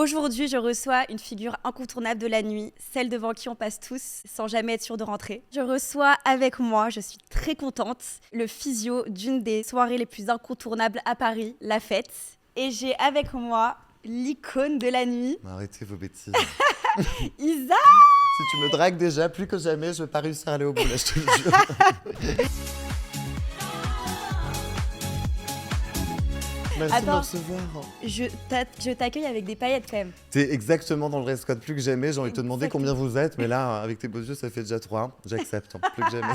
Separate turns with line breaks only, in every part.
Aujourd'hui, je reçois une figure incontournable de la nuit, celle devant qui on passe tous sans jamais être sûr de rentrer. Je reçois avec moi, je suis très contente, le physio d'une des soirées les plus incontournables à Paris, La Fête. Et j'ai avec moi l'icône de la nuit,
Arrêtez vos bêtises.
Isa.
Si tu me dragues déjà, plus que jamais, je vais pas réussir à aller au bout, là, je te le jure. Merci de me
Attends.
recevoir.
Je t'accueille avec des paillettes quand même.
T'es exactement dans le dress code, plus que jamais. J'ai envie de te demander
Exactement.
combien vous êtes, mais là, avec tes beaux yeux, ça fait déjà 3. J'accepte, hein, plus que jamais.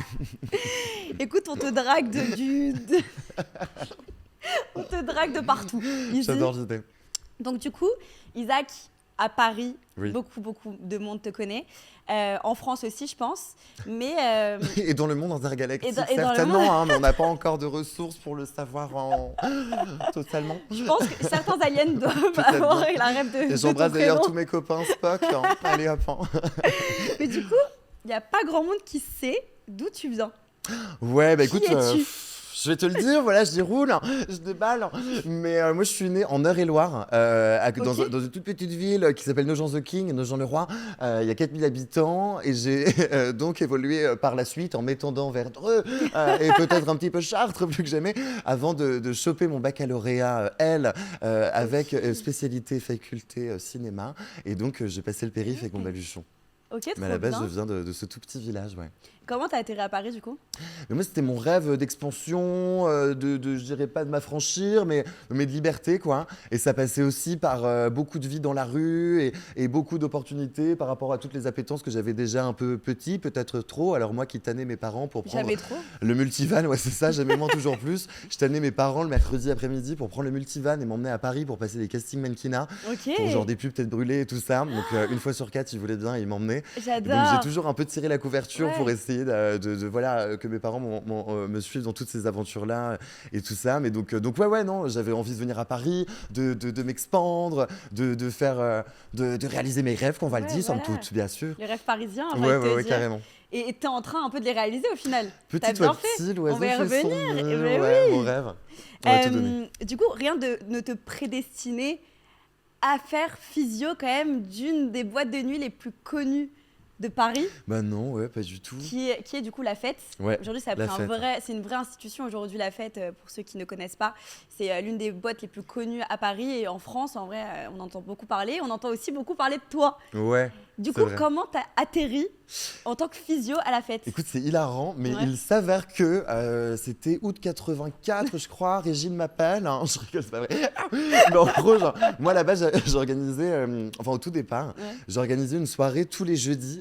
Écoute, on te drague on te drague de partout. Ici.
J'adore l'idée.
Donc du coup, Isaac, à Paris,
Oui.
beaucoup de monde te connaît. En France aussi, je pense. Mais
Et dans le monde intergalactique,
Et dans le
certainement,
monde-
hein, mais on n'a pas encore de ressources pour le savoir totalement.
je pense que certains aliens doivent
Peut-être
avoir
bien.
la rêve de
Et
ton
j'embrasse d'ailleurs
prénom.
tous mes copains Spock. Hein. Allez, hop. Hein.
Mais du coup, il n'y a pas grand monde qui sait d'où tu viens.
Ouais, bah
Qui
écoute,
es-tu
je vais te le dire, voilà, je déroule, hein, je déballe. Mais moi, je suis né en Eure-et-Loire,
Ok.
dans une toute petite ville qui s'appelle Nogent-the-King, Nogent-le-Roi. Il y a 4000 habitants et j'ai donc évolué par la suite en m'étendant vers Dreux et peut-être un petit peu Chartres, plus que jamais, avant de choper mon baccalauréat L avec spécialité faculté cinéma. Et donc, j'ai passé le périph' avec mon baluchon.
Ok,
Mais à la
trop
base, je
bien.
viens de ce tout petit village, ouais.
Comment t'as atterri à Paris du coup?
Mais moi, c'était mon rêve d'expansion, je dirais pas de m'affranchir, mais de liberté, quoi. Et ça passait aussi par beaucoup de vie dans la rue et beaucoup d'opportunités par rapport à toutes les appétences que j'avais déjà un peu petit, peut-être trop. Alors moi qui tannais mes parents pour prendre
J'avais trop.
le multivan, ouais, c'est ça, j'aimais moins toujours plus. Je tannais mes parents le mercredi après-midi pour prendre le multivan et m'emmener à Paris pour passer des castings mannequinat,
Ok.
pour genre des pubs têtes brûlées et tout ça. Donc une fois sur 4, ils voulaient bien, ils m'emmenaient. Donc j'ai
J'adore.
toujours un peu tiré la couverture
Ouais.
pour essayer voilà, que mes parents me suivent dans toutes ces aventures-là et tout ça. Mais donc ouais, non, j'avais envie de venir à Paris, de m'expandre, de faire, de réaliser mes rêves, qu'on va le
Ouais,
dire, somme
voilà.
toute, bien sûr.
Les rêves parisiens, j'ai
Ouais,
envie de te
ouais,
dire.
carrément.
Et t'es en train un peu de les réaliser au final. T'as
Petit
bien
à
fait.
petit,
On va y
l'oiseau fait son
revenir.
nid,
Mais
ouais,
oui.
mon rêve. On va tout donner.
Du coup, rien ne te prédestinait à faire physio quand même d'une des boîtes de nuit les plus connues de Paris,
Bah non, ouais, pas du tout.
qui est du coup La Fête.
Ouais,
Aujourd'hui, ça a
La
pris
Fête.
c'est une vraie institution aujourd'hui, La Fête, pour ceux qui ne connaissent pas. C'est l'une des boîtes les plus connues à Paris et en France. En vrai, on entend beaucoup parler. On entend aussi beaucoup parler de toi.
Ouais.
Du
C'est
coup,
vrai.
comment t'as atterri en tant que physio à La Fête?
Écoute, c'est hilarant, mais
Ouais.
il s'avère que c'était août 84, je crois. Régine m'appelle. Hein, je rigole, c'est pas vrai. Mais en gros, genre, moi là-bas, j'organisais, enfin au tout départ,
Ouais.
j'organisais une soirée tous les jeudis,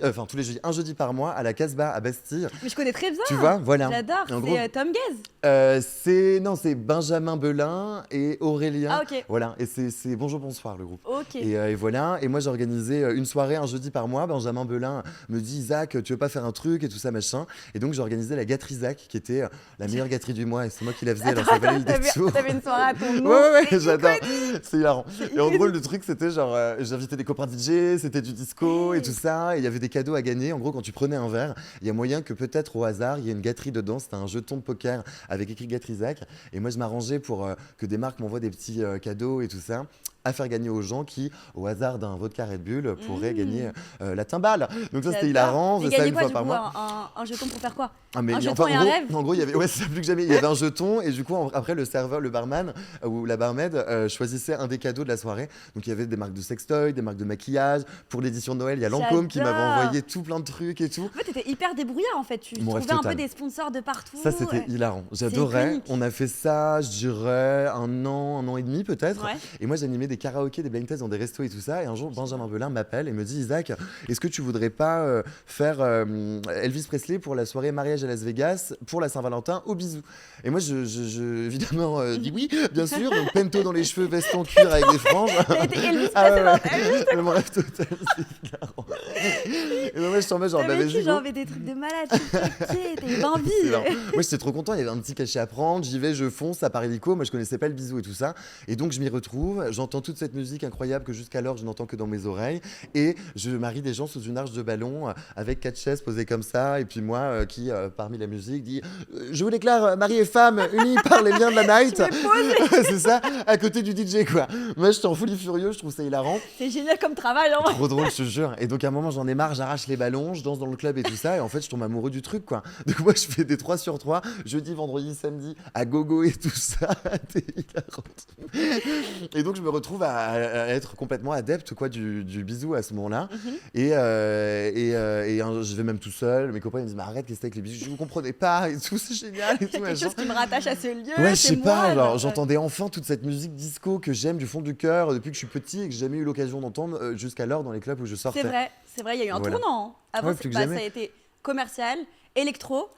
un jeudi par mois à la Casbah à Bastille.
Mais je connais très bien.
Tu vois, voilà.
J'adore.
En
C'est
gros,
Tom Gaze.
c'est Benjamin Belin et Aurélien.
Ah, ok.
Voilà, et c'est Bonjour Bonsoir le groupe.
Ok.
Et voilà, et moi j'ai organisé une soirée un jeudi par mois. Benjamin Belin me dit Isaac, tu veux pas faire un truc et tout ça machin. Et donc j'ai organisé la gâterie Isaac qui était la meilleure gâterie du mois et c'est moi qui la faisais, alors ça valait le détour.
T'avais une soirée à ton nom.
Ouais,
C'est
j'adore.
iconique.
C'est hilarant. Et en
iconique.
gros, le truc, c'était genre, j'invitais des copains DJ, c'était du disco et tout ça. Et il y avait des cadeaux à gagner. En gros, quand tu prenais un verre, il y a moyen que peut-être au hasard, il y ait une gâterie dedans. C'était un jeton de poker avec écrit gâterie Isaac. Et moi, je m'arrangeais pour que des marques m'envoient des petits cadeaux et tout ça, à faire gagner aux gens qui, au hasard d'un vodka Red Bull, pourraient gagner la timbale. Donc ça, c'était
J'adore.
hilarant.
Et
Je faisais ça
gagner
une
quoi
fois
du
par
coup
mois.
un jeton pour faire quoi?
Ah, mais
Un jeton
enfin,
et un rêve.
en gros, il y avait, ouais, c'est ça, plus que jamais. Il y avait un jeton et du coup, après, le serveur, le barman ou la barmaid choisissait un des cadeaux de la soirée. Donc, il y avait des marques de sextoy, des marques de maquillage. Pour l'édition de Noël, il y a Lancôme qui m'avait
J'adore.
envoyé tout plein de trucs et tout.
En fait, t'étais hyper débrouillard en fait. Tu
Mon rêve
trouvais un peu
total.
des sponsors de partout.
Ça, c'était hilarant. J'adorais.
iconique.
On a fait ça, je dirais, un an et demi peut-être.
Ouais.
Et moi, j'animais des karaokés, des blind tests dans des restos et tout ça. Et un jour, Benjamin Belin m'appelle et me dit Isaac, est-ce que tu voudrais pas faire Elvis Presley pour la soirée mariage à Las Vegas pour la Saint-Valentin au bisou? Et moi, je évidemment, dis oui, bien sûr. Donc, pento dans les cheveux, veste en cuir avec des franges.
T'as été Elvis
Ah
Presley
ouais,
dans
ouais. Mais mon rêve total, c'est hilarant. Et donc, moi, je suis en mode genre, bah
T'avais
vas-y,
qui
go.
genre mais des trucs de malade. Ok, t'es une envie.
C'est marrant. Moi, j'étais trop content. Il y avait un petit cachet à prendre. J'y vais, je fonce. Ça part hélico. Moi, je connaissais pas le bisou et tout ça. Et donc, je m'y retrouve. J'entends toute cette musique incroyable que jusqu'alors je n'entends que dans mes oreilles. Et je marie des gens sous une arche de ballon avec 4 chaises posées comme ça. Et puis moi qui, parmi la musique, dit je vous déclare mari et femme unis par les liens de la night. C'est ça, à côté du DJ, quoi. Moi, j'étais en folie furieux, je trouve ça hilarant.
C'est génial comme travail, hein.
Trop drôle, je te jure. Et donc, à un moment, j'en ai marre, j'arrache les ballons, je danse dans le club et tout ça. Et en fait, je tombe amoureux du truc, quoi. Donc, moi, je fais des 3 sur 3, jeudi, vendredi, samedi, à gogo et tout ça. T'es hilarante. Et donc, je me retrouve à être complètement adepte, quoi, du bisou à ce moment-là. Je vais même tout seul. Mes copains ils me disent mais arrête, qu'est-ce que c'est avec les bisous, je vous comprenais pas et tout, c'est génial et
Il y a
tout,
quelque chose qui me rattache à ce lieu.
ouais, je
c'est
sais
moi,
pas,
genre,
j'entendais enfin toute cette musique disco que j'aime du fond du cœur depuis que je suis petit et que j'ai jamais eu l'occasion d'entendre jusqu'alors dans les clubs où je sortais.
C'est vrai, il y a eu un
Voilà.
tournant. Hein. Avant,
Ouais, plus que jamais.
ça a été commercial, électro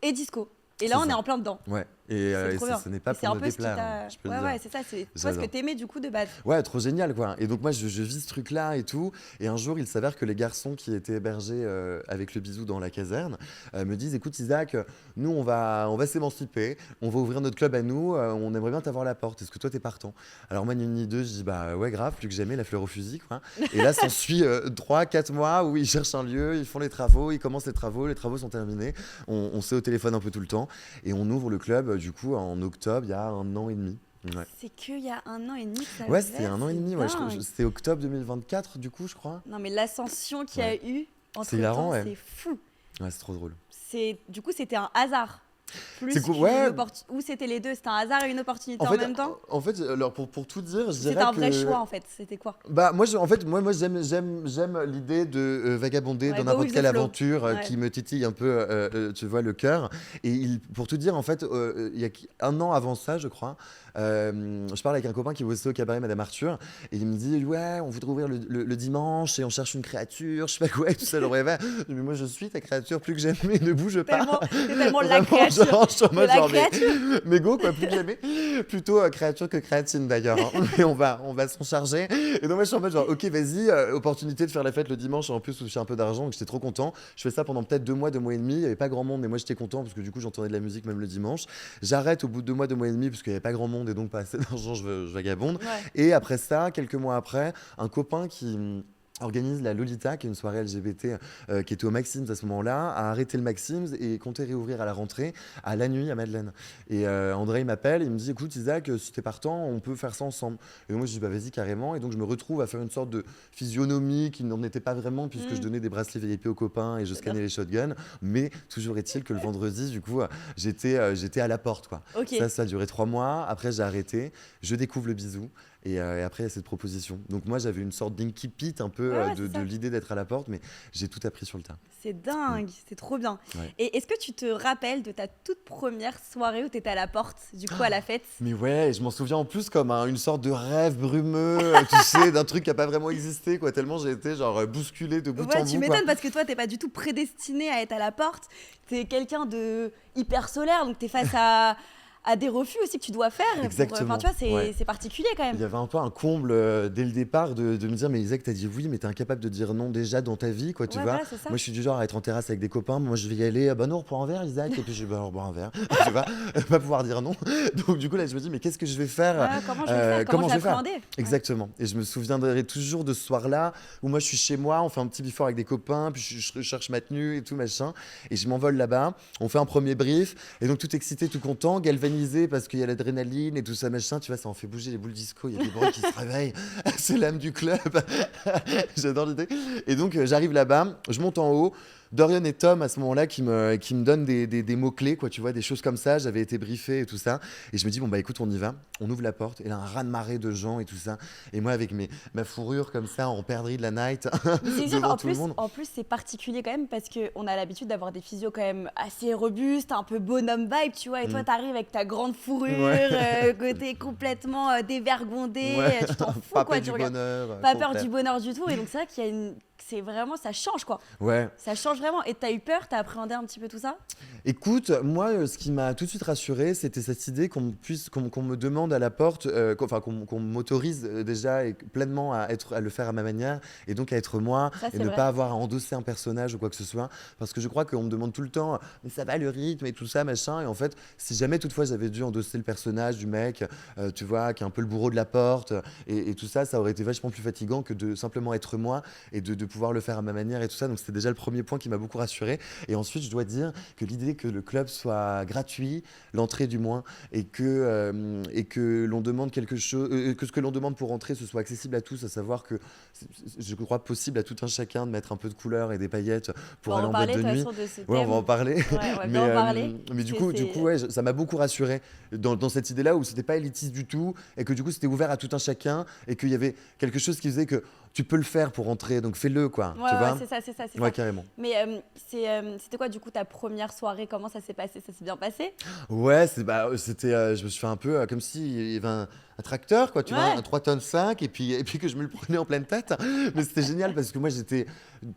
et disco. Et là,
C'est
on est
ça.
en plein dedans.
Ouais,
C'est trop bien.
ce n'est pas
Et c'est
pour
un
me
peu ce qui
déplaire,
t'a.
je peux le
Ouais,
dire.
ouais, c'est ça. C'est toi ce que
J'adore.
t'aimais du coup de base.
Ouais, trop génial, quoi. Et donc moi, je vis ce truc-là et tout. Et un jour, il s'avère que les garçons qui étaient hébergés avec le bisou dans la caserne me disent, écoute Isaac, nous, on va s'émanciper, on va ouvrir notre club à nous, on aimerait bien t'avoir à la porte. Est-ce que toi, t'es partant? Alors moi, ni une ni deux, je dis, bah ouais, grave, plus que jamais, la fleur au fusil, quoi. Et là, s'ensuit 3-4 mois où ils cherchent un lieu, ils font les travaux, ils commencent les travaux sont terminés. On s'est au téléphone un peu tout le temps. Et on ouvre le club, du coup, en octobre, il y a 1 an et demi. Ouais.
C'est qu'il y a 1 an et demi que ça
Ouais,
a
c'était
ouvert,
1 an et
c'est
demi. Ouais,
dingue.
c'était octobre 2024, du coup, je crois.
Non, mais l'ascension qu'il y a eu entre
C'est hilarant,
temps,
ouais.
c'est fou.
Ouais, c'est trop drôle.
Du coup, c'était un hasard. Plus
C'est cool,
qu'une
ouais.
Ou c'était les deux, c'était un hasard et une opportunité en,
fait,
même temps.
En fait, alors pour tout dire, je dirais
C'était un vrai
que...
choix en fait. C'était quoi?
Bah moi, en fait, moi j'aime l'idée de vagabonder
Ouais,
dans
go
n'importe
with
quelle
the flow.
aventure
Ouais.
qui me titille un peu, tu vois, le cœur. Et pour tout dire, en fait, il y a 1 an avant ça, je crois, je parle avec un copain qui bossait au cabaret Madame Arthur et il me dit ouais, on voudrait ouvrir le dimanche et on cherche une créature, je sais pas quoi et tout ça. Je rêvais. Mais moi, je suis ta créature plus que jamais, ne bouge pas.
T'es tellement la
Vraiment,
créature.
genre, je suis en mode,
la
genre, mais-
créature.
mais go, quoi, plus que jamais. Plutôt créature que créatine d'ailleurs. Hein. Mais on va s'en charger. Et donc moi je suis en mode genre ok vas-y, opportunité de faire la fête le dimanche en plus où j'ai un peu d'argent donc j'étais trop content. Je fais ça pendant peut-être 2 mois, 2 mois et demi. Il n'y avait pas grand monde mais moi j'étais content parce que du coup j'entendais de la musique même le dimanche. J'arrête au bout de 2 mois, 2 mois et demi parce qu'il n'y avait pas grand monde et donc pas assez d'argent, je vagabonde.
Ouais.
Et après ça, quelques mois après, un copain qui organise la Lolita, qui est une soirée LGBT qui était au Maxims à ce moment-là, a arrêté le Maxims et comptait réouvrir à la rentrée à la nuit à Madeleine. Et André il m'appelle, il me dit écoute Isaac, si t'es partant, on peut faire ça ensemble. Et moi je dis bah vas-y carrément. Et donc je me retrouve à faire une sorte de physionomie qui n'en était pas vraiment puisque je donnais des bracelets VIP aux copains et je scannais les shotguns. Mais toujours est-il que le vendredi, du coup, j'étais à la porte, quoi.
Ok.
Ça a duré 3 mois. Après j'ai arrêté, je découvre le bisou. Et après, il y a cette proposition. Donc moi, j'avais une sorte d'incipit un peu
Ouais,
de
c'est ça.
l'idée d'être à la porte, mais j'ai tout appris sur le tas.
C'est dingue, c'est trop bien.
Ouais.
Et est-ce que tu te rappelles de ta toute première soirée où tu étais à la porte, du coup à la fête?
Mais ouais, je m'en souviens en plus comme une sorte de rêve brumeux, tu sais, d'un truc qui n'a pas vraiment existé, quoi. Tellement j'ai été genre bousculé de bout
Ouais,
en
tu
bout, quoi.
m'étonnes parce que toi, t'es pas du tout prédestiné à être à la porte. T'es quelqu'un de hyper solaire, donc t'es face à des refus aussi que tu dois faire.
Exactement,
Enfin, tu vois,
ouais.
c'est particulier quand
Il
même.
y avait un peu un comble dès le départ de me dire mais Isaac t'as dit oui mais t'es incapable de dire non déjà dans ta vie quoi tu
Ouais,
vois.
voilà, c'est ça.
Moi je suis du genre à être en terrasse avec des copains, moi je vais y aller, bah non on reprend un verre Isaac et puis je vais bah, on reprend un verre tu vois, pas pouvoir dire non. Donc du coup là je me dis mais qu'est-ce que je vais faire,
Ouais, comment je vais faire, comment je vais
faire
appréhender.
Exactement. Et je me souviendrai toujours de ce soir-là où moi je suis chez moi, on fait un petit before avec des copains, puis je cherche ma tenue et tout machin, et je m'envole là-bas, on fait un premier brief, et donc tout excité, tout content, galvanisé parce qu'il y a l'adrénaline et tout ça machin, tu vois, ça en fait bouger les boules disco, il y a des bruits qui se réveillent, c'est l'âme du club, j'adore l'idée. Et donc j'arrive là-bas, je monte en haut, Dorian et Tom à ce moment-là qui me donnent des mots-clés, quoi, tu vois, des choses comme ça, j'avais été briefé et tout ça, et je me dis bon bah écoute on y va, on ouvre la porte, et là un raz-de-marée de gens et tout ça, et moi avec ma fourrure comme ça en perdrix de la night
Mais c'est sûr,
devant tout le monde.
en plus, c'est particulier quand même parce qu'on a l'habitude d'avoir des physios quand même assez robustes, un peu bonhomme vibe, tu vois. Et toi, t'arrives avec ta grande fourrure, côté complètement dévergondé,
Ouais.
tu t'en fous
Pas
quoi.
peur
Tu
du
regardes.
bonheur.
Pas
complet.
peur du bonheur du tout. Et donc, c'est vrai qu'il y a une c'est vraiment, ça change quoi.
Ouais.
Ça change vraiment. Et t'as eu peur, t'as appréhendé un petit peu tout ça?
Écoute, moi, ce qui m'a tout de suite rassuré, c'était cette idée qu'on me demande à la porte, qu'on m'autorise déjà pleinement à le faire à ma manière, et donc à être moi,
Ça,
et
c'est
ne
vrai.
pas avoir à endosser un personnage ou quoi que ce soit, parce que je crois qu'on me demande tout le temps, mais ça va le rythme et tout ça, machin, et en fait, si jamais toutefois j'avais dû endosser le personnage du mec, tu vois, qui est un peu le bourreau de la porte, et tout ça, ça aurait été vachement plus fatigant que de simplement être moi et de pouvoir le faire à ma manière et tout ça. Donc c'était déjà le premier point qui m'a beaucoup rassuré. Et ensuite, je dois dire que l'idée que le club soit gratuit, l'entrée du moins, et que l'on demande quelque chose, que ce que l'on demande pour entrer, ce soit accessible à tous, à savoir que je crois possible à tout un chacun de mettre un peu de couleur et des paillettes
On
pour
va
aller
en
en boîte
parler
de
de toute
nuit.
façon de ce
Ouais, on
thème.
va en parler.
Ouais, on va
mais
bien en parler.
mais du
C'est-
coup,
c'est-
ouais, ça m'a beaucoup rassuré dans cette idée-là où c'était pas élitiste du tout et que du coup c'était ouvert à tout un chacun et qu'il y avait quelque chose qui faisait que tu peux le faire pour entrer, donc fais-le quoi.
Ouais,
Tu
ouais,
vois?
c'est ça, c'est ça, c'est
Ouais,
ça.
carrément.
Mais c'était quoi du coup ta première soirée? Comment ça s'est passé? Ça s'est bien passé?
Ouais, c'était, je me suis fait un peu comme s'il y avait un tracteur, quoi, tu vois,
Ouais.
un 3 tonnes 5, et puis que je me le prenais en pleine tête. Mais c'était génial parce que moi, j'étais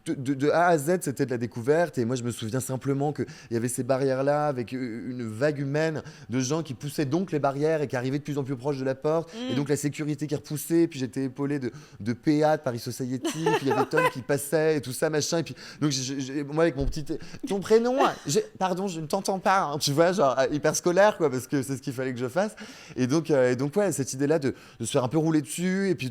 de A à Z, c'était de la découverte. Et moi, je me souviens simplement qu'il y avait ces barrières-là avec une vague humaine de gens qui poussaient donc les barrières et qui arrivaient de plus en plus proches de la porte. Et
Mm.
donc, la sécurité qui repoussait. Puis j'étais épaulé de PA, de Paris Society. Puis il y avait Tom qui passait et tout ça, machin. Et puis, donc, moi, avec mon petit. Ton prénom, pardon, je ne t'entends pas. Hein, tu vois, genre hyper scolaire, quoi, parce que c'est ce qu'il fallait que je fasse. Et donc ouais, cette idée-là de se faire un peu rouler dessus et puis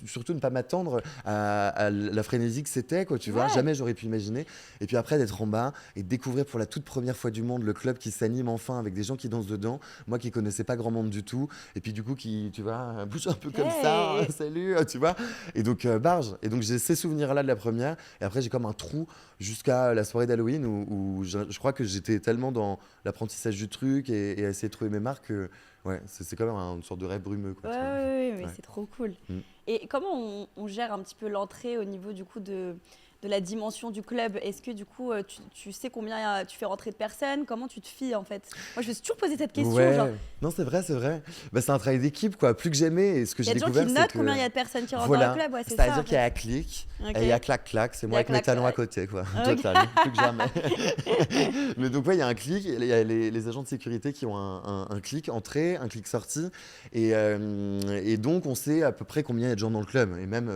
surtout ne pas m'attendre à la frénésie que c'était, quoi, tu vois.
Ouais.
Jamais j'aurais pu imaginer. Et puis après, d'être en bas et de découvrir pour la toute première fois du monde le club qui s'anime enfin avec des gens qui dansent dedans. Moi qui connaissais pas grand monde du tout. Et puis du coup, qui, tu vois, bouge un peu comme ça,
Hey.
salut, tu vois. Et donc, barge. Et donc, j'ai ces souvenirs-là de la première. Et après, j'ai comme un trou jusqu'à la soirée d'Halloween où je crois que j'étais tellement dans l'apprentissage du truc et à essayer de trouver mes marques que ouais, c'est quand même une sorte de rêve brumeux, quoi,
Ouais,
tu vois.
ouais, ouais, mais
Ouais.
c'est trop cool.
Mm.
Et comment on gère un petit peu l'entrée au niveau du coup de la dimension du club? Est-ce que du coup tu sais combien tu fais rentrer de personnes? Comment tu te fies en fait? Moi je me suis toujours posé cette question.
Ouais,
Genre,
non, c'est vrai, c'est vrai. Bah, c'est un travail d'équipe, quoi, plus que jamais. Et ce que
il y a
j'ai
des gens qui
découvert, c'est
notent
que
combien il y a de personnes qui rentrent dans le club. Ouais, c'est ça.
c'est-à-dire
En
qu'il y a
fait.
un clic
Ok.
et il y a clac-clac. C'est
Il y
moi
a
avec mes talons à
clac-clac.
côté, quoi.
Ok.
Total, plus que jamais. Mais donc, ouais, il y a un clic. Il y a les agents de sécurité qui ont un clic entrée, un clic sortie. Et donc, on sait à peu près combien il y a de gens dans le club. Et même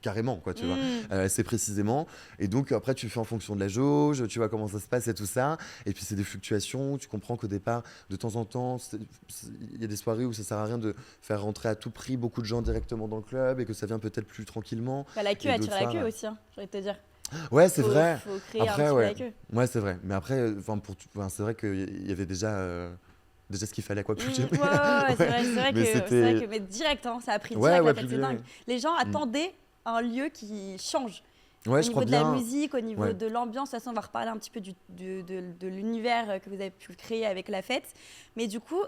carrément, quoi, tu vois.
Mm.
C'est précisément. Et donc, après, tu fais en fonction de la jauge, tu vois comment ça se passe et tout ça. Et puis, c'est des fluctuations. Tu comprends qu'au départ, de temps en temps, il y a des soirées où ça sert à rien de faire rentrer à tout prix beaucoup de gens directement dans le club et que ça vient peut-être plus tranquillement.
Bah, la queue
Et
attire
d'autres
la
soirs,
queue aussi, hein, j'ai envie de te dire.
Ouais, c'est
Faut-
vrai.
Faut créer un
Après,
petit peu
ouais.
la queue.
Ouais, c'est vrai. Mais après, c'est vrai qu'il y avait déjà ce qu'il fallait, quoi, plus
Mm,
jamais.
ouais, ouais, c'est vrai,
Mais
c'est
c'était-
vrai que mais direct, hein, ça a pris
Ouais,
direct
ouais,
la fête,
plus
c'est
que
dingue.
jamais.
Les gens attendaient un lieu qui change.
Ouais,
Au
je
niveau
crois
de la
bien.
musique, au niveau
Ouais.
de l'ambiance, de toute façon, on va reparler un petit peu de l'univers que vous avez pu créer avec la fête. Mais du coup,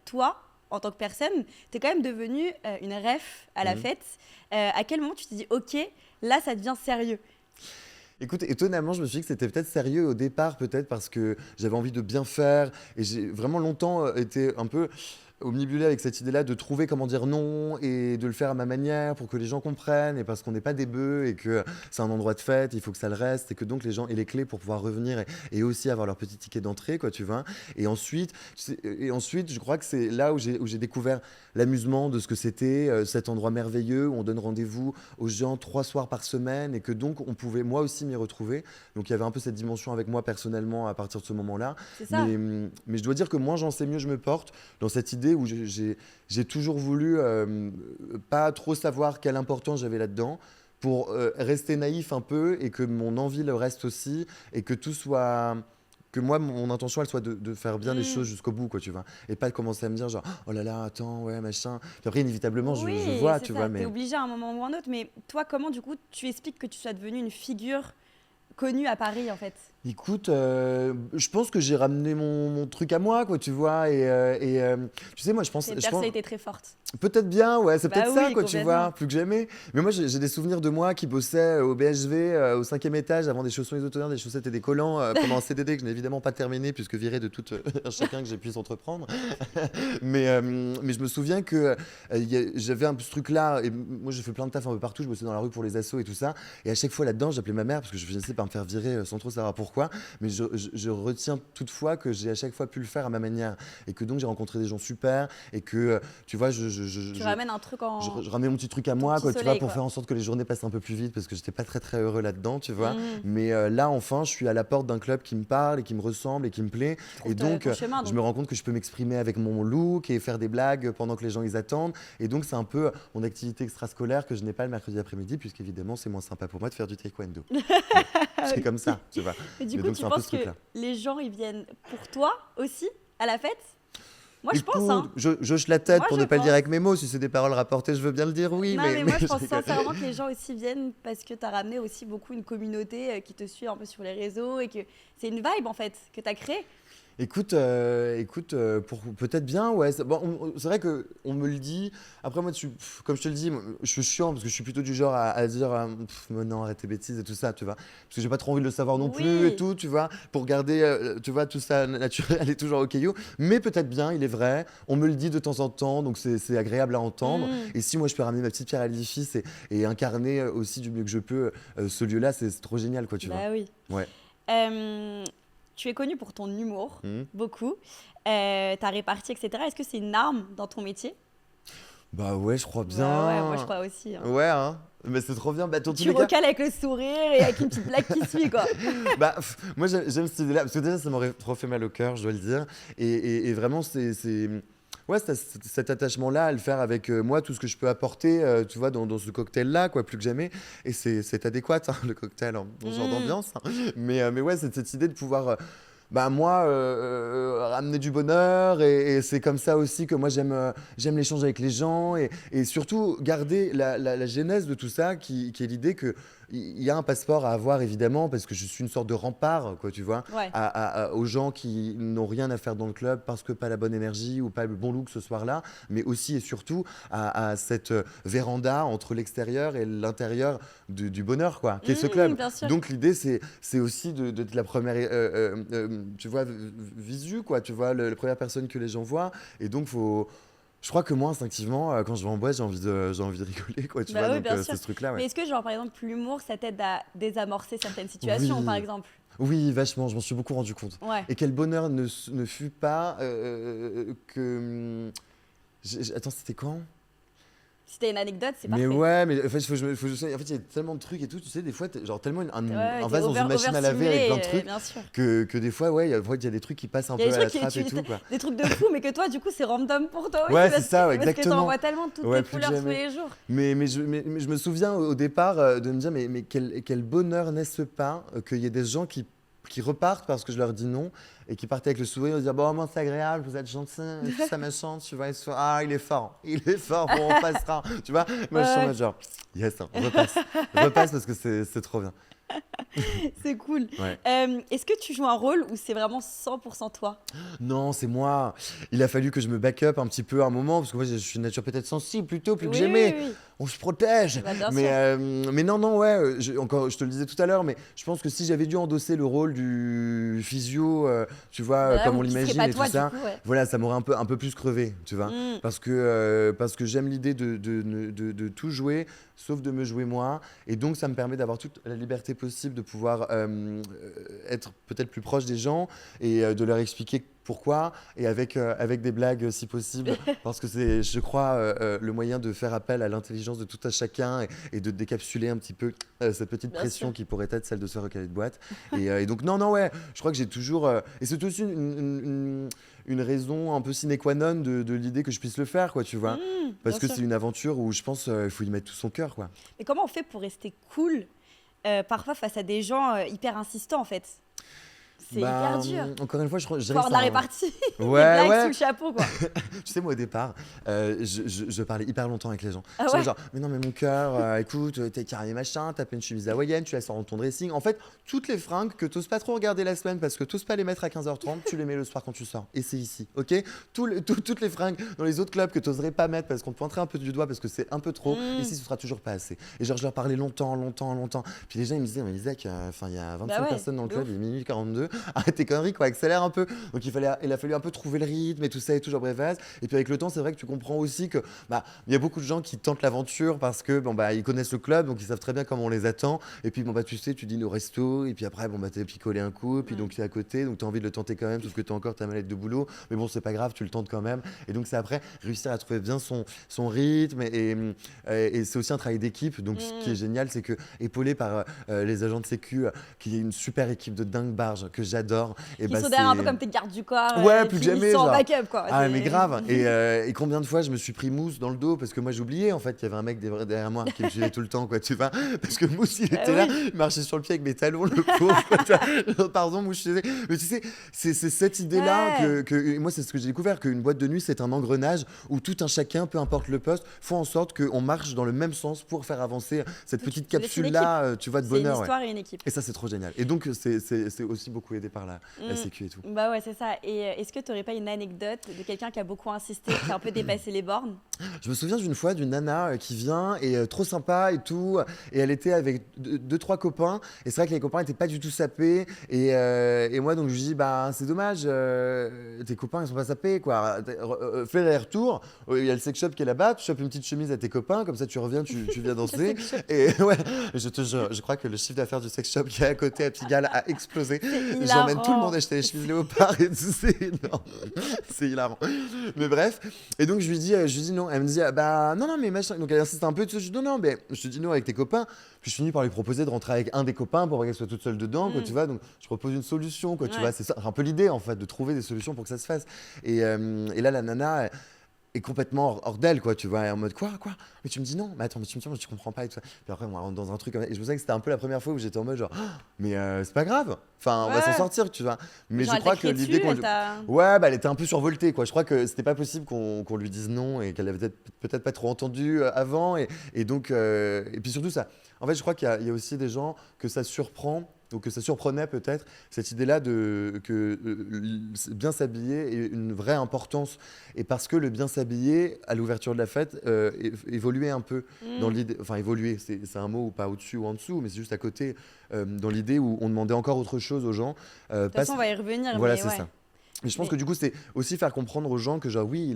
toi, en tant que personne, tu es quand même devenue une ref à la
Mhm.
fête. À quel moment tu te dis, ok, là, ça devient sérieux?
Écoute, étonnamment, je me suis dit que c'était peut-être sérieux au départ, peut-être parce que j'avais envie de bien faire. Et j'ai vraiment longtemps été un peu omnibulé avec cette idée-là de trouver comment dire non et de le faire à ma manière pour que les gens comprennent et parce qu'on n'est pas des bœufs et que c'est un endroit de fête, il faut que ça le reste et que donc les gens aient les clés pour pouvoir revenir et aussi avoir leur petit ticket d'entrée, quoi, tu vois. Et ensuite, je crois que c'est là où j'ai découvert l'amusement de ce que c'était cet endroit merveilleux où on donne rendez-vous aux gens 3 soirs par semaine et que donc on pouvait moi aussi m'y retrouver. Donc il y avait un peu cette dimension avec moi personnellement à partir de ce moment-là.
C'est ça.
Mais je dois dire que moins j'en sais, mieux je me porte dans cette idée où j'ai toujours voulu pas trop savoir quelle importance j'avais là-dedans pour rester naïf un peu et que mon envie le reste aussi et que tout soit... Que moi, mon intention, elle soit de faire bien les
Mm.
choses jusqu'au bout, quoi, tu vois. Et pas de commencer à me dire genre, oh là là, attends, ouais, machin. Puis après, inévitablement, je
Oui,
vois,
c'est
tu
ça,
vois,
t'es
mais...
obligé à un moment ou un autre. Mais toi, comment, du coup, tu expliques que tu sois devenue une figure connu à Paris en fait?
Écoute, je pense que j'ai ramené mon truc à moi, quoi, tu vois. Tu sais, moi,
C'est une personnalité très forte.
peut-être bien, ouais, c'est
Bah
peut-être ça,
oui,
quoi, tu vois,
complètement.
plus que jamais. Mais moi, j'ai des souvenirs de moi qui bossait au BHV, au 5e étage, avant des chaussons isotoniens, des chaussettes et des collants, pendant un CDD que je n'ai évidemment pas terminé, puisque viré de tout chacun que j'ai pu entreprendre. Mais je me souviens que j'avais un peu ce truc-là, et moi, j'ai fait plein de taf un peu partout, je bossais dans la rue pour les assos et tout ça. Et à chaque fois là-dedans, j'appelais ma mère, parce que je finissais par me faire virer sans trop savoir pourquoi. Mais je retiens toutefois que j'ai à chaque fois pu le faire à ma manière. Et que donc, j'ai rencontré des gens super, et que, tu vois,
Tu ramènes un truc en
je ramais mon petit truc à
ton
moi,
petit
quoi, tu vois,
soleil,
pour
quoi.
faire en sorte que les journées passent un peu plus vite, parce que j'étais pas très très heureux là-dedans, tu vois.
Mmh.
Mais là, enfin, je suis à la porte d'un club qui me parle et qui me ressemble et qui me plaît.
Tu
Et
trouves
donc,
ton chemin
je
donc.
me rends compte que je peux m'exprimer avec mon look et faire des blagues pendant que les gens ils attendent. Et donc, c'est un peu mon activité extrascolaire que je n'ai pas le mercredi après-midi, puisqu'évidemment, c'est moins sympa pour moi de faire du taekwondo. Ouais, c'est comme ça, tu vois.
Mais du
Mais
coup,
donc,
tu
c'est un peu
penses
ce
que
truc-là.
les gens ils viennent pour toi aussi à la fête? Moi je pense
Écoute,
hein.
je hoche la tête
Moi
pour
je
ne pas le dire
pense.
avec mes mots. Si c'est des paroles rapportées, je veux bien le dire, oui,
Non, mais moi, je
je
pense
rigole.
sincèrement que les gens aussi viennent parce que tu as ramené aussi beaucoup une communauté qui te suit un peu sur les réseaux et que c'est une vibe, en fait, que tu as créée.
Écoute, pour peut-être bien, ouais. Bon, c'est vrai que on me le dit. Après, moi, comme je te le dis, moi, je suis chiant parce que je suis plutôt du genre à dire mais non, arrête tes bêtises et tout ça, tu vois. Parce que j'ai pas trop envie de le savoir non plus et
Oui.
tout, tu vois. Pour garder, tu vois, tout ça naturel et toujours au caillou. Mais peut-être bien, il est vrai. On me le dit de temps en temps, donc c'est agréable à entendre.
Mm.
Et si moi, je peux ramener ma petite pierre à l'édifice et incarner aussi du mieux que je peux ce lieu-là, c'est trop génial, quoi, tu vois.
Bah oui.
Ouais.
Euh, Tu es connu pour ton humour,
Mhm.
beaucoup. Ta répartie, etc. Est-ce que c'est une arme dans ton métier?
Bah ouais, je crois
Bah ouais, moi je
bien.
crois aussi, hein.
Ouais, hein. Mais c'est trop bien. Bah, dans tous
Tu
les cas,
recales avec le sourire et avec une petite blague qui suit, quoi.
bah, moi j'aime cette idée-là parce que déjà ça m'aurait trop fait mal au cœur, je dois le dire. Et vraiment, ouais, cet attachement-là à le faire avec moi, tout ce que je peux apporter, tu vois, dans ce cocktail-là, quoi, plus que jamais. Et c'est adéquat, hein, le cocktail, dans ce genre
Mm.
d'ambiance, hein. Mais ouais, c'est cette idée de pouvoir. Bah moi, ramener du bonheur et c'est comme ça aussi que moi j'aime l'échange avec les gens et surtout garder la genèse de tout ça qui est l'idée que il y a un passeport à avoir évidemment parce que je suis une sorte de rempart quoi tu vois
Ouais.
aux gens qui n'ont rien à faire dans le club parce que pas la bonne énergie ou pas le bon look ce soir-là mais aussi et surtout à cette véranda entre l'extérieur et l'intérieur du bonheur quoi qu'est ce club.
Bien sûr.
Donc l'idée c'est aussi de la première tu vois visu quoi tu vois la première personne que les gens voient et donc faut je crois que moi instinctivement quand je vais en boîte j'ai envie de rigoler quoi tu vois
Bah oui,
donc
bien
c'est
sûr.
ce truc là
Mais
ouais.
est-ce que, genre, par exemple, l'humour, ça t'aide à désamorcer certaines situations, par
Oui,
exemple?
oui, vachement, je m'en suis beaucoup rendu compte.
Ouais.
Et quel bonheur ne fut pas que. Attends, c'était quand?
Si t'as une anecdote, c'est
Mais
parfait.
ouais, mais en fait, en fait, il y a tellement de trucs et tout, tu sais, des fois, genre tellement
Ouais,
un
t'es
vase dans une machine à laver avec plein de
overstimulé,
trucs
bien sûr.
que des fois, ouais, il y a des trucs qui passent un
Il y a
peu
des
à la
trucs,
trappe et tout, quoi.
des trucs de fou, mais que toi, du coup, c'est random pour toi aussi.
Ouais, c'est ça, ouais,
Parce que t'en
exactement.
vois tellement de toutes
Ouais,
les
plus que
couleurs tous
jamais.
les jours.
Mais je me souviens au départ de me dire, mais quel bonheur n'est-ce pas qu'il y ait des gens qui repartent parce que je leur dis non et qui partent avec le sourire et dire bon, moi c'est agréable, vous êtes gentil, et tout ça me chante, tu vois, ah, il est fort, bon, on passera, tu vois. Moi, je suis en
Ouais,
mode genre, yes, hein, repasse parce que c'est trop bien.
c'est cool.
Ouais.
Est-ce que tu joues un rôle où c'est vraiment 100% toi?
Non, c'est moi. Il a fallu que je me back up un petit peu à un moment parce que moi, je suis une nature peut-être sensible plutôt, plus que
Oui, oui,
j'aimais.
oui.
On se protège.
Bah, bien
Mais,
sûr.
mais non, non, ouais, encore, je te le disais tout à l'heure, mais je pense que si j'avais dû endosser le rôle du physio, tu vois,
Bah,
comme
ou
on
qui serait
l'imagine
pas
et tout
toi, du
ça,
coup, ouais.
voilà, ça m'aurait un peu plus crevé, tu vois.
Mm.
Parce que j'aime l'idée de tout jouer, sauf de me jouer moi. Et donc, ça me permet d'avoir toute la liberté possible de pouvoir être peut-être plus proche des gens et de leur expliquer pourquoi et avec des blagues si possible parce que c'est je crois le moyen de faire appel à l'intelligence de tout à chacun et de décapsuler un petit peu cette petite
Bien
pression
sûr.
qui pourrait être celle de se recaler de boîte et donc non ouais je crois que j'ai toujours et c'est aussi une raison un peu sine qua non de l'idée que je puisse le faire quoi tu vois
Bien
parce que
sûr.
c'est une aventure où je pense il faut y mettre tout son cœur quoi.
Mais comment on fait pour rester cool parfois face à des gens hyper insistants, en fait? C'est hyper dur.
Encore une fois, je
Faut
dirais que
avoir de
c'est
la
un...
répartie. Les
Ouais,
blagues sous
ouais.
le chapeau, quoi.
Tu sais, moi, au départ, je parlais hyper longtemps avec les gens.
Ah
J'étais
ouais?
genre, mais non, mais mon cœur, écoute, t'es carré machin, t'as fait une chemise hawaïenne, tu la sors dans ton dressing. En fait, toutes les fringues que t'oses pas trop regarder la semaine parce que t'oses pas les mettre à 15h30, tu les mets le soir quand tu sors. Et c'est ici, ok? Toutes les fringues dans les autres clubs que t'oserais pas mettre parce qu'on te pointerait un peu du doigt parce que c'est un peu trop, ici, ce sera toujours pas assez. Et genre, je leur parlais longtemps, longtemps, longtemps. Puis les gens, ils me disaient, mais Isaac, il y a 25
Bah ouais,
personnes dans le
de
club,
ouf.
il est minuit 42. Arrête tes conneries, quoi, accélère un peu. Donc il a fallu un peu trouver le rythme et tout ça et tout, genre bref. Et puis avec le temps, c'est vrai que tu comprends aussi que il y a beaucoup de gens qui tentent l'aventure parce que ils connaissent le club, donc ils savent très bien comment on les attend. Et puis tu sais, tu dînes au resto, et puis après t'es picolé un coup, et puis donc c'est à côté, donc t'as envie de le tenter quand même, sauf que t'as encore ta mallette de boulot. Mais bon, c'est pas grave, tu le tentes quand même. Et donc c'est après réussir à trouver bien son rythme et c'est aussi un travail d'équipe. Donc ce qui est génial, c'est que épaulé par les agents de sécu, qui est une super équipe de dingue barge que j'adore. Et
Qui sont derrière un peu
c'est
comme tes gardes du corps.
ouais,
Et
plus que
puis ils
jamais,
sont en
genre.
backup, quoi.
Ah, mais grave. Et combien de fois je me suis pris Mousse dans le dos parce que moi j'oubliais en fait qu'il y avait un mec derrière moi qui me suivait tout le temps, quoi, tu vois. Parce que Mousse, il était là,
Oui.
il marchait sur le pied avec mes talons, le pauvre, quoi, tu vois. Genre, pardon, Mousse, je sais. Mais tu sais, c'est cette idée-là
Ouais.
et moi, c'est ce que j'ai découvert, qu'une boîte de nuit, c'est un engrenage où tout un chacun, peu importe le poste, font en sorte qu'on marche dans le même sens pour faire avancer cette petite
C'est une
capsule-là, tu vois, de
C'est une
bonheur. Ouais.
histoire et une équipe.
Et ça, c'est trop génial. Et donc, c'est aussi beaucoup aidé par la
Mm.
sécu et tout.
Bah ouais, c'est ça. Et est-ce que tu n'aurais pas une anecdote de quelqu'un qui a beaucoup insisté, qui a un peu dépassé les bornes?
Je me souviens d'une fois d'une nana qui vient et trop sympa et tout, et elle était avec deux trois copains, et c'est vrai que les copains étaient pas du tout sapés, et moi donc je lui dis c'est dommage, tes copains ils sont pas sapés, quoi. Fais les retours, il y a le sex shop qui est là-bas, tu chopes une petite chemise à tes copains, comme ça tu reviens, tu viens danser. Et ouais, je te jure, je crois que le chiffre d'affaires du sex shop qui est à côté à Pigalle a explosé. J'emmène tout le monde acheter les chemises léopard et tout, c'est énorme. C'est hilarant. Mais bref, et donc je lui dis non. Elle me dit non mais machin. Donc elle insiste un peu. Je dis non mais je te dis non avec tes copains. Puis je finis par lui proposer de rentrer avec un des copains pour qu'elle soit toute seule dedans, quoi, tu vois. Donc je propose une solution, quoi, tu vois. C'est ça, un peu l'idée en fait, de trouver des solutions pour que ça se fasse. Et là la nana est complètement hors d'elle, quoi, tu vois, et en mode quoi mais tu me dis non, mais attends, mais tu me dis, moi, tu comprends pas et tout ça. Puis après on rentre dans un truc et je me souviens que c'était un peu la première fois où j'étais en mode genre mais c'est pas grave, enfin on va s'en sortir, tu vois. Mais
genre,
je crois que l'idée qu'on ouais, elle était un peu survoltée, quoi. Je crois que c'était pas possible qu'on lui dise non et qu'elle avait peut-être pas trop entendu avant, et donc et puis surtout ça, en fait je crois qu'il y a aussi des gens que ça surprend, ou que ça surprenait peut-être, cette idée-là que bien s'habiller ait une vraie importance. Et parce que le bien s'habiller, à l'ouverture de la fête, évoluait un peu dans l'idée. Enfin, évoluer, c'est un mot ou pas au-dessus ou en dessous, mais c'est juste à côté, dans l'idée où on demandait encore autre chose aux gens.
De toute façon, on va y revenir.
Voilà,
mais
c'est
ouais.
ça. Et je pense que du coup, c'est aussi faire comprendre aux gens que genre oui,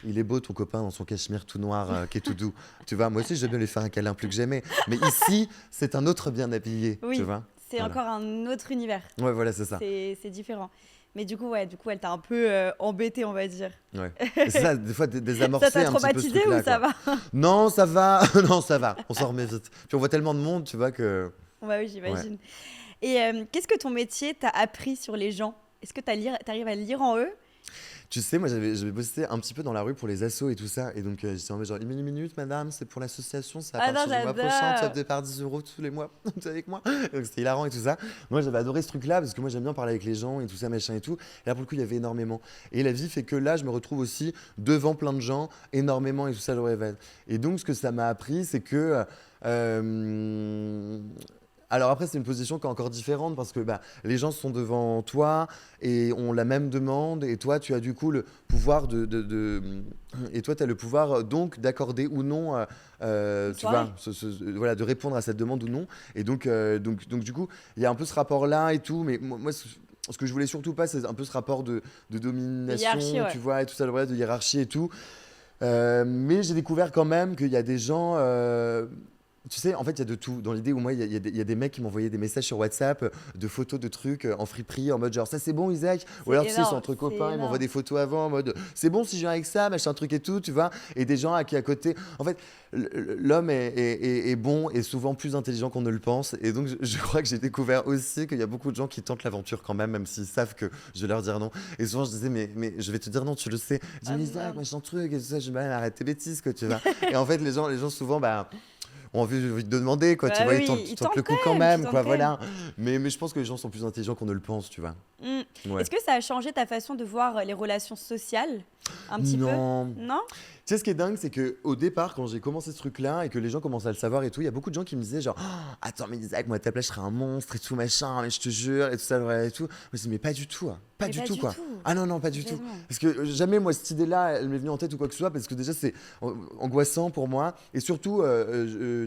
il est beau ton copain dans son cachemire tout noir qui est tout doux. Tu vois, moi aussi j'aime bien lui faire un câlin plus que jamais. Mais ici, c'est un autre bien habillé.
Oui,
tu vois.
c'est encore un autre univers.
Ouais, voilà, c'est ça.
C'est différent. Mais du coup, elle t'a un peu embêté, on va dire.
Ouais. Et c'est ça, des fois, désamorcer
Ça t'a
un petit peu ce
traumatisé
truc-là,
ou ça
quoi.
va?
Non, ça va. Non, ça va. On s'en remet vite. Puis on voit tellement de monde, tu vois, que...
Ouais, oui, j'imagine. Et qu'est-ce que ton métier t'a appris sur les gens? Est-ce que t'arrives à lire en eux?
Tu sais, moi, j'avais bossé un petit peu dans la rue pour les assos et tout ça. Et donc, j'étais en mode genre, une minute, madame, c'est pour l'association. C'est à
Ah non,
partir du mois prochain.
j'adore.
Tu vas départ 10 € tous les mois. Tu es avec moi? Donc, c'était hilarant et tout ça. Moi, j'avais adoré ce truc-là parce que moi, j'aime bien parler avec les gens et tout ça, machin et tout. Et là, pour le coup, il y avait énormément. Et la vie fait que là, je me retrouve aussi devant plein de gens, énormément et tout ça, je rêve. Et donc, ce que ça m'a appris, c'est que... alors après, c'est une position qui est encore différente parce que les gens sont devant toi et ont la même demande, et toi, tu as du coup le pouvoir et toi, tu as le pouvoir donc d'accorder ou non, tu vois, voilà, de répondre à cette demande ou non. Et donc du coup, il y a un peu ce rapport-là et tout, mais moi ce que je voulais surtout pas, c'est un peu ce rapport de domination, tu vois, et tout ça, voilà, de hiérarchie et tout. Mais j'ai découvert quand même qu'il y a des gens... tu sais, en fait, il y a de tout. Dans l'idée où moi, il y a des mecs qui m'envoyaient des messages sur WhatsApp, de photos de trucs en friperie, en mode genre, ça c'est bon, Isaac. Ou alors, tu sais, c'est entre copains, ils m'envoient des photos avant, en mode, c'est bon si je viens avec ça, machin truc et tout, tu vois. Et des gens qui à côté. En fait, l'homme est bon et souvent plus intelligent qu'on ne le pense. Et donc, je crois que j'ai découvert aussi qu'il y a beaucoup de gens qui tentent l'aventure quand même s'ils savent que je vais leur dire non. Et souvent, je disais, mais je vais te dire non, tu le sais. Je dis, Isaac, machin truc et tout ça, je dis, arrête tes bêtises, quoi, tu vois. Et en fait, les gens souvent, ont envie de demander, quoi, tu
Bah
vois,
oui,
ils
ils
tentent le
tentent
coup
quand
quand
même, ils
même,
tentent
quoi,
quand même.
voilà. Mais je pense que les gens sont plus intelligents qu'on ne le pense, tu vois.
Mm.
Ouais.
Est-ce que ça a changé ta façon de voir les relations sociales un petit peu?
Non.
Non?
Tu sais, ce qui est dingue, c'est que au départ, quand j'ai commencé ce truc-là et que les gens commençaient à le savoir et tout, il y a beaucoup de gens qui me disaient genre, oh, attends, mais Isaac, moi à ta place, je serais un monstre et tout, machin, mais je te jure, et tout ça, vrai, et tout. Je me suis dit, mais pas du tout, hein. Pas
Mais
du
pas
tout,
du
quoi.
tout.
Ah non, non, pas du tout.
Complètement.
Parce que jamais, moi, cette idée-là, elle m'est venue en tête ou quoi que ce soit, parce que déjà, c'est angoissant pour moi. Et surtout,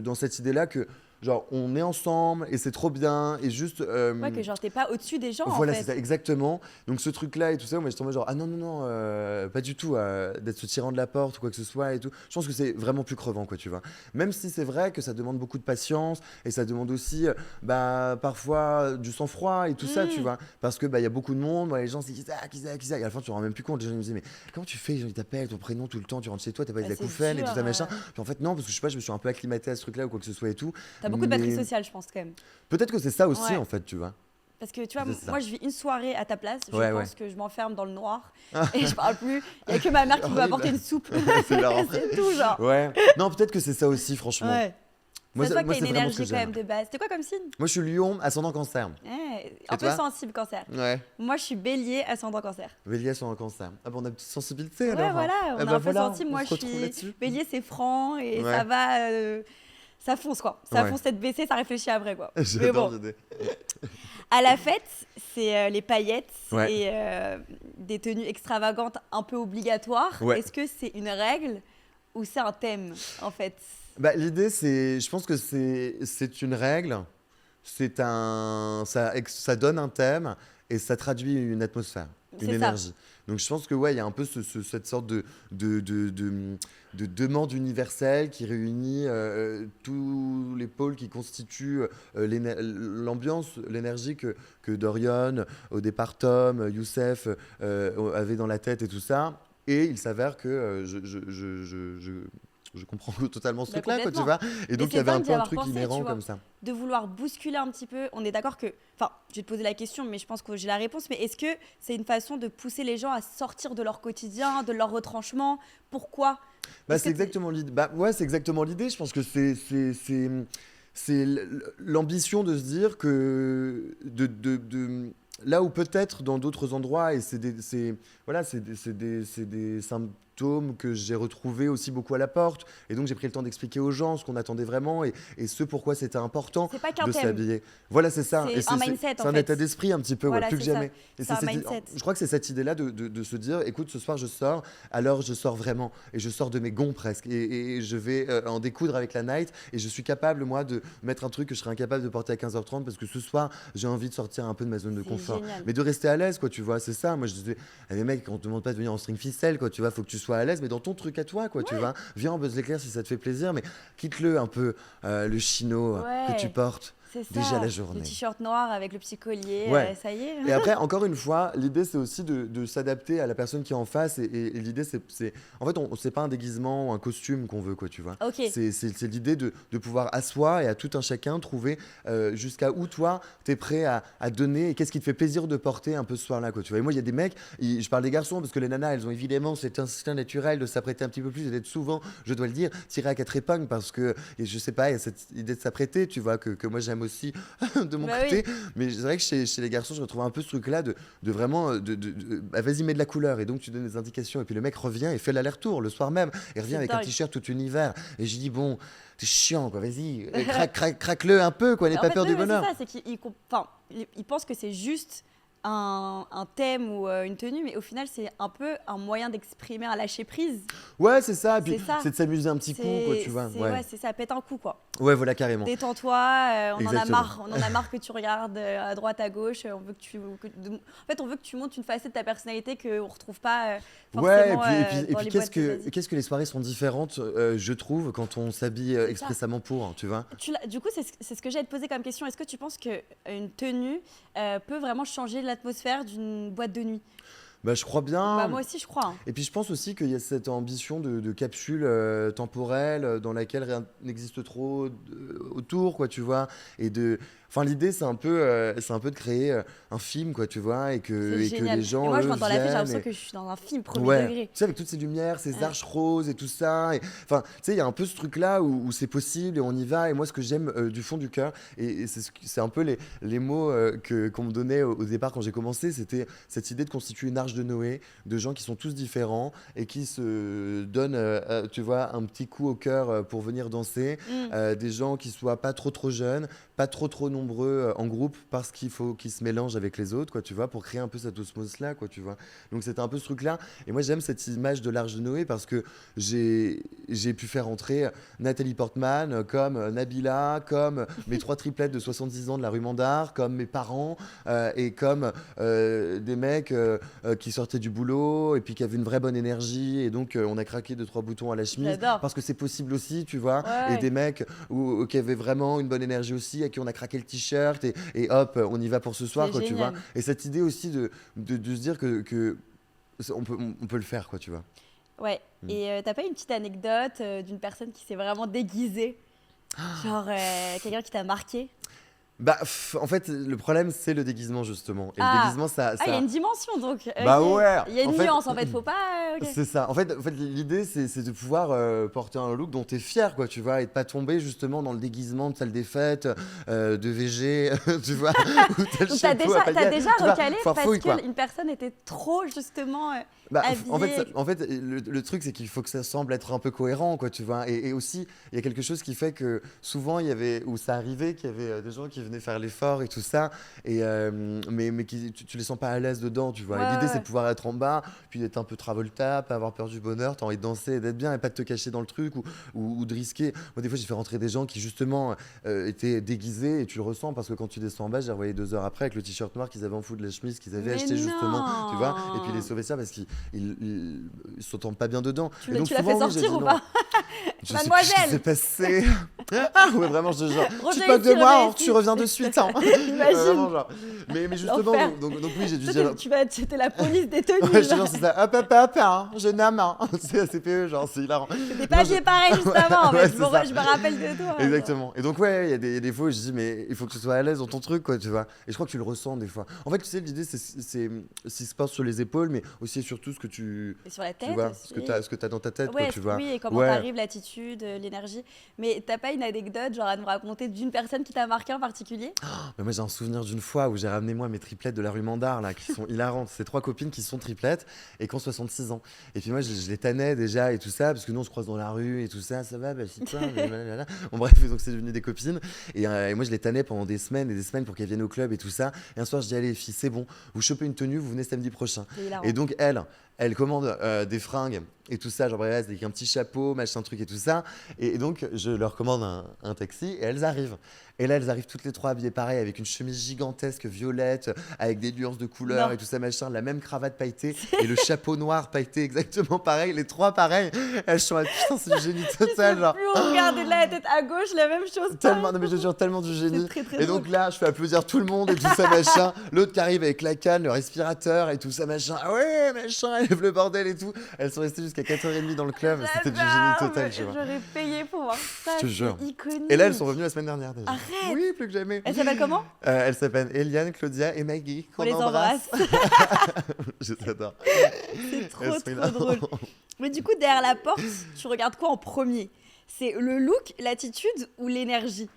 dans cette idée-là, que genre, on est ensemble et c'est trop bien, et juste.
Ouais, que genre t'es pas au-dessus des gens en
Voilà, c'est
fait.
ça, exactement. Donc ce truc-là et tout ça, moi j'étais en mode genre, ah non, non, non, pas du tout, d'être ce tyran de la porte ou quoi que ce soit et tout. Je pense que c'est vraiment plus crevant, quoi, tu vois. Même si c'est vrai que ça demande beaucoup de patience et ça demande aussi, bah, parfois du sang-froid et tout ça, tu
Mm.
vois. Parce que, bah, il y a beaucoup de monde, moi, les gens se disent, Isaac, Isaac, Isaac. Et à la fin, tu te rends même plus compte. Les gens ils me disaient, mais comment tu fais? Les gens ils t'appellent ton prénom tout le temps, tu rentres chez toi, t'as pas
Bah,
des
c'est
acouphènes et
dur.
tout ça, machin. Puis en fait, non, parce que je sais pas, je me suis un peu acclimaté à ce truc-là ou quoi que ce soit et tout.
T'as beaucoup de batterie
Mais
sociale, je pense quand même.
peut-être que c'est ça aussi,
Ouais.
en fait, tu vois.
Parce que tu vois,
C'est ça.
moi je vis une soirée à ta place, je
Ouais,
pense
ouais.
que je m'enferme dans le noir et je parle plus. Il y a que ma mère qui peut
Horrible.
apporter une soupe.
C'est marrant.
C'est tout, genre.
Ouais. Non, peut-être que c'est ça aussi, franchement.
Ouais.
Moi,
Ça se voit que
moi
t'as
c'est
une
vraiment ce que
énergie quand
j'aime.
même de base. T'es quoi comme signe?
Moi, je suis lion, ascendant cancer.
Un peu
toi
sensible, cancer.
Ouais.
Moi je suis bélier, ascendant cancer.
Bélier, ascendant cancer. Ah bon, on a une petite sensibilité
Ouais,
alors.
voilà, on
Ah
est
bah
un peu
voilà,
sensible.
on
Moi
se
je
retrouve
suis
là-dessus.
bélier, c'est franc et
Ouais.
ça va. Ça fonce quoi. Ça
Ouais.
fonce tête baissée, ça réfléchit après quoi. Mais
J'adore
bon,
l'idée.
à la fête, c'est les paillettes
Ouais.
et des tenues extravagantes un peu obligatoires.
Ouais.
Est-ce que c'est une règle ou c'est un thème en fait?
Bah, l'idée, c'est. Je pense que c'est une règle. Ça donne un thème et ça traduit une atmosphère, une
C'est ça.
énergie. Donc je pense que ouais, il y a un peu cette sorte de demande universelle qui réunit tous les pôles qui constituent l'ambiance, l'énergie que Dorian, au départ Tom, Youssef avaient dans la tête et tout ça. Et il s'avère que je comprends totalement ce
Bah,
truc-là, quoi, tu
complètement.
vois. Et
Mais
donc il
c'est
y avait un
dingue d'y
peu un
avoir
truc
pensé,
inhérent
tu vois.
comme ça.
De vouloir bousculer un petit peu. On est d'accord que. Enfin, je vais te poser la question, mais je pense que j'ai la réponse. Mais est-ce que c'est une façon de pousser les gens à sortir de leur quotidien, de leur retranchement? Pourquoi?
Bah,
Est-ce
c'est
que t'es-
exactement l'idée. Bah, ouais, c'est exactement l'idée. Je pense que c'est l'ambition de se dire que là où peut-être dans d'autres endroits, et voilà, c'est des symptômes que j'ai retrouvés aussi beaucoup à la porte. Et donc j'ai pris le temps d'expliquer aux gens ce qu'on attendait vraiment et ce pourquoi c'était important
C'est pas qu'un
de
thème.
s'habiller. Voilà, c'est ça.
C'est
Et
un mindset,
c'est
en
un
fait.
état d'esprit un petit peu, ouais,
Voilà,
plus que
c'est ça.
jamais. Et
C'est un
cette-
mindset.
je crois que c'est cette idée-là de se dire, écoute, ce soir je sors, alors je sors vraiment. Et je sors de mes gonds presque. Et je vais en découdre avec la night. Et je suis capable, moi, de mettre un truc que je serais incapable de porter à 15h30 parce que ce soir, j'ai envie de sortir un peu de ma zone de
C'est
confort.
génial.
Mais de rester à l'aise, quoi, tu vois, c'est ça. Moi, je disais, les mecs, on te demande pas de venir en string ficelle, quoi, tu vois, faut que tu sois à l'aise, mais dans ton truc à toi, quoi, tu vois. Viens en buzz l'éclair si ça te fait plaisir, mais quitte-le un peu, le chino que tu
Ouais.
portes
C'est ça.
déjà la journée.
Le t-shirt noir avec le petit collier,
Ouais.
ça y est.
Et après, encore une fois, l'idée c'est aussi de s'adapter à la personne qui est en face. Et l'idée en fait, c'est pas un déguisement ou un costume qu'on veut, quoi, tu vois.
Ok.
C'est l'idée de pouvoir à soi et à tout un chacun trouver jusqu'à où toi t'es prêt à donner et qu'est-ce qui te fait plaisir de porter un peu ce soir-là, quoi, tu vois. Et moi, il y a des mecs, je parle des garçons parce que les nanas, elles ont évidemment cet instinct naturel de s'apprêter un petit peu plus et d'être souvent, je dois le dire, tirées à quatre épingles parce que, et je sais pas, il y a cette idée de s'apprêter, tu vois, que moi j'aime aussi de mon
Bah
côté.
oui.
Mais c'est vrai que chez les garçons, je retrouve un peu ce truc-là de vraiment, bah, vas-y, mets de la couleur. Et donc, tu donnes des indications. Et puis, le mec revient et fait l'aller-retour le soir même. Il revient
C'est
avec un
dingue.
t-shirt tout univers. Et je dis, bon, t'es chiant, quoi, vas-y, craque-le un peu, quoi, n'aie
En
pas
fait,
peur
oui,
du
mais c'est
bonheur.
ça, c'est qu'il pense que c'est juste un thème ou une tenue, mais au final, c'est un peu un moyen d'exprimer un lâcher prise.
Ouais, c'est ça. Et puis,
C'est ça.
c'est de s'amuser un petit coup, quoi, tu vois.
Ouais, c'est ça, pète un coup, quoi.
Ouais, voilà, carrément.
Détends-toi, on en a
Exactement.
marre. On en a marre que tu regardes à droite, à gauche. On veut en fait, on veut que tu montes une facette de ta personnalité qu'on retrouve pas
Ouais,
forcément
et
dans
puis
les boîtes de basiques.
qu'est-ce que les soirées sont différentes, je trouve, quand on s'habille
ça.
expressément pour, tu vois.
Du coup, c'est ce que j'allais te poser comme question. Est-ce que tu penses qu'une tenue peut vraiment changer l'atmosphère d'une boîte de nuit?
Bah, je crois
Bah,
bien.
moi aussi, je crois, hein.
Et puis je pense aussi qu'il y a cette ambition de capsule temporelle dans laquelle rien n'existe trop autour, quoi, tu vois. Et de, enfin, l'idée, c'est un peu de créer un film, quoi, tu vois,
C'est
et que les
génial. Et
gens,
moi, je
eux,
rentre dans la vie, j'ai
viennent.
l'impression que je suis dans un film premier
Ouais,
degré.
tu sais, avec toutes ces lumières, ces
Ouais.
arches roses et tout ça. Enfin, tu sais, il y a un peu ce truc-là où c'est possible et on y va. Et moi, ce que j'aime du fond du cœur, et c'est un peu les mots qu'on me donnait au départ quand j'ai commencé, c'était cette idée de constituer une arche de Noé, de gens qui sont tous différents et qui se donnent, tu vois, un petit coup au cœur pour venir danser.
Mm.
Des gens qui soient pas trop jeunes, pas trop nombreux en groupe parce qu'il faut qu'ils se mélangent avec les autres, quoi, tu vois, pour créer un peu cette osmose-là, quoi, tu vois. Donc c'était un peu ce truc-là. Et moi j'aime cette image de l'Arche de Noé parce que j'ai pu faire entrer Nathalie Portman, comme Nabila, comme mes trois triplettes de 70 ans de la rue Mandar, comme mes parents, et comme des mecs qui sortaient du boulot et puis qui avaient une vraie bonne énergie. Et donc on a craqué 2 3 boutons à la chemise
J'adore.
parce que c'est possible aussi, tu vois.
Ouais,
Et
ouais.
des mecs qui avaient vraiment une bonne énergie aussi, à qui on a craqué le t-shirt et hop, on y va pour ce soir,
C'est
quoi, tu vois.
génial.
Et cette idée aussi de se dire que on peut le faire, quoi, tu vois.
Ouais.
Mm.
Et t'as pas une petite anecdote d'une personne qui s'est vraiment déguisée? Genre quelqu'un qui t'a marqué?
Bah, en fait, le problème, c'est le déguisement, justement. Et le
Ah,
déguisement,
il y a une dimension donc.
Bah
Ok.
ouais,
Il y a une
en fait,
nuance en fait, faut pas. Ok.
c'est ça. En fait l'idée, c'est de pouvoir porter un look dont tu es fier, quoi, tu vois, et de pas tomber justement dans le déguisement de salle des fêtes, de VG, tu vois, ou tel
Donc
chapeau à
t'as
paillettes,
déjà
tu vois,
recalé parce
farfouille, quoi.
qu'une personne était trop justement
Bah,
habillée.
en fait le truc, c'est qu'il faut que ça semble être un peu cohérent, quoi, tu vois. Et aussi, il y a quelque chose qui fait que souvent, il y avait, où ça arrivait, qu'il y avait des gens qui venaient faire l'effort et tout ça, mais qui, tu les sens pas à l'aise dedans, tu vois.
Ouais,
Et l'idée,
ouais,
c'est
ouais.
de pouvoir être en bas, puis d'être un peu Travolta, pas avoir peur du bonheur, t'as envie de danser et d'être bien, et pas de te cacher dans le truc, ou de risquer. Moi, des fois, j'ai fait rentrer des gens qui, justement, étaient déguisés, et tu le ressens, parce que quand tu descends en bas, j'ai revoyé 2 heures après, avec le t-shirt noir qu'ils avaient en dessous de la chemise qu'ils avaient
Mais
acheté, justement, tu vois. Et puis les
non!
sauver ça parce qu'ils ils s'entendent pas bien dedans. Et donc
Tu l'as fait
souvent, oui, j'ai
sortir
dit
ou
non.
pas?
Je sais plus ce qui s'est
Mademoiselle!
passé. Ah ouais, vraiment, je te jure. Tu te
Reviens
moques
ici,
de moi,
reviens
hein, tu
ici.
reviens de suite, hein.
Imagine!
Vraiment, genre. Mais justement,
L'enfer.
donc oui, j'ai dû
Toi,
dire.
t'étais la police détenue,
Ouais, je te
là.
jure, c'est ça. Hop, hein, jeune homme, hein. C'est la CPE, genre, c'est hilarant.
T'étais pas
Non,
habillée pareil juste avant, en
ouais,
fait.
c'est ça.
Je me rappelle de toi.
Exactement. Et donc, ouais, il y a des fois où je dis, mais il faut que tu sois à l'aise dans ton truc, quoi, tu vois. Et je crois que tu le ressens des fois. En fait, tu sais, l'idée, c'est ce qui se passe sur les épaules, mais aussi et surtout ce que
Et sur la
tu
tête
vois,
aussi.
ce que t'as dans ta tête, quoi,
Ouais,
tu vois.
oui, et comment
Ouais.
t'arrives, l'attitude, l'énergie. Mais t'as pas une anecdote, genre à nous raconter d'une personne qui t'a marqué en particulier?
Mais moi, j'ai un souvenir d'une fois où j'ai ramené moi mes triplettes de la rue Mandar, là, qui sont hilarantes. C'est 3 copines qui sont triplettes et qui ont 66 ans. Et puis moi, je les tannais déjà et tout ça, parce que nous, on se croise dans la rue et tout ça, ça va, bah, c'est toi. Blablabla. Bon, bref, donc c'est devenu des copines. Et moi, je les tannais pendant des semaines et des semaines pour qu'elles viennent au club et tout ça. Et un soir, je dis, allez, les filles, c'est bon, vous chopez une tenue, vous venez samedi prochain.
C'est hilarant.
Et donc, elle commande des fringues et tout ça, genre bref, avec un petit chapeau, machin truc et tout ça. Et donc, je leur commande un taxi et elles arrivent. Et là, elles arrivent toutes les trois habillées pareil, avec une chemise gigantesque violette, avec des nuances de couleurs
Non.
et tout ça, machin, la même cravate pailletée et le chapeau noir pailleté exactement pareil, les trois pareil. Elles sont là, putain, c'est du génie total, genre.
Plus on regardait de la tête à gauche, la même chose.
Tellement, non mais je te jure, tellement du génie.
C'est très, très
Et donc là, je fais applaudir tout le monde et tout ça, machin. L'autre qui arrive avec la canne, le respirateur et tout ça, machin. Ah ouais, machin, elle lève le bordel et tout. Elles sont restées jusqu'à 4h30 dans le club. C'était du génie
J'adore,
total,
mais
tu vois.
J'aurais payé pour voir ça.
Je te jure.
C'est iconique.
Et là, elles sont revenues la semaine dernière déjà.
Arrête.
Oui, plus que jamais.
Elle s'appelle comment?
Elles s'appellent Eliane, Claudia et Maggie.
On
Qu'on
les
embrasse.
embrasse.
Je t'adore.
C'est trop,
Elles sont
trop
hilarantes.
drôle. Mais du coup, derrière la porte, tu regardes quoi en premier? C'est le look, l'attitude ou l'énergie?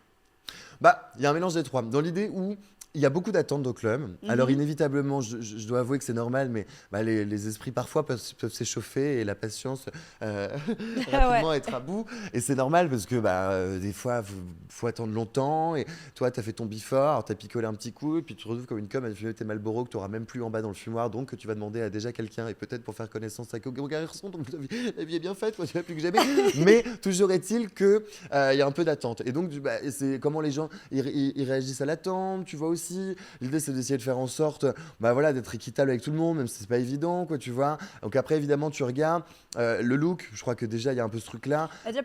Bah, il y a un mélange des trois. Dans l'idée où il y a beaucoup d'attentes au club. Alors, inévitablement, je dois avouer que c'est normal, mais bah, les esprits parfois peuvent s'échauffer et la patience rapidement être à bout. Et c'est normal parce que bah, des fois, faut attendre longtemps. Et toi, tu as fait ton before, tu as picolé un petit coup, et puis tu te retrouves comme une com à fumer tes Marlboro que tu n'auras même plus en bas dans le fumoir, donc que tu vas demander à déjà quelqu'un, et peut-être pour faire connaissance avec un garçon, donc la vie est bien faite, quoi, tu vas plus que jamais. Mais toujours est-il qu'il y a un peu d'attente. Et donc, c'est comment les gens ils réagissent à l'attente, tu vois aussi. aussi. L'idée, c'est d'essayer de faire en sorte bah, voilà, d'être équitable avec tout le monde, même si c'est pas évident, quoi, tu vois. Donc après, évidemment, tu regardes le look. Je crois que déjà, il y a un peu ce truc-là.
Bah, déjà,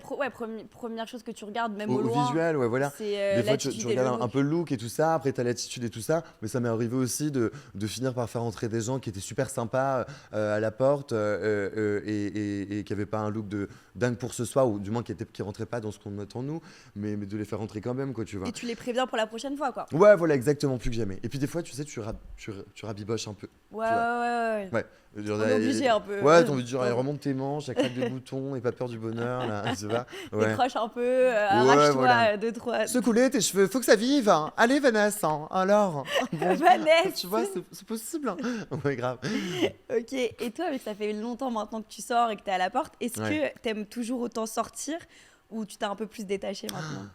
première chose que tu regardes, même au
Au
loin,
visuel, ouais, voilà.
c'est
Des fois, tu
l'attitude et le
regardes un
look.
peu le look et tout ça, après, tu as l'attitude et tout ça, mais ça m'est arrivé aussi de finir par faire entrer des gens qui étaient super sympas à la porte et qui n'avaient pas un look de dingue pour ce soir, ou du moins qui rentraient pas dans ce qu'on attend nous, mais de les faire rentrer quand même, quoi, tu vois.
Et tu les préviens pour la prochaine fois, quoi.
Ouais, voilà, exactement, plus que jamais. Et puis des fois, tu sais, tu rabiboches un peu.
Ouais,
Tu
ouais,
vois.
ouais, ouais.
Ouais. Genre,
On est obligé un peu.
Ouais, t'as envie de dire, allez, remonte tes manches, ça claque des boutons, et pas peur du bonheur, là, tu vois. Ouais.
Décroche un peu,
Ouais,
arrache-toi
voilà.
deux, trois.
Secouler tes cheveux, faut que ça vive, hein. Allez, Vanessa, hein. Alors. Bon,
Vanessa.
tu vois, c'est possible. Hein. Ouais, grave.
Ok, et toi, vu que ça fait longtemps maintenant que tu sors et que t'es à la porte, est-ce
Ouais.
que t'aimes toujours autant sortir ou tu t'es un peu plus détaché maintenant?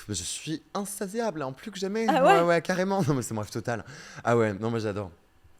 Mais je suis insatiable, hein, plus que jamais.
Ah ouais?
Ouais, carrément. Non, mais c'est mon rêve total. Ah ouais, non, mais j'adore.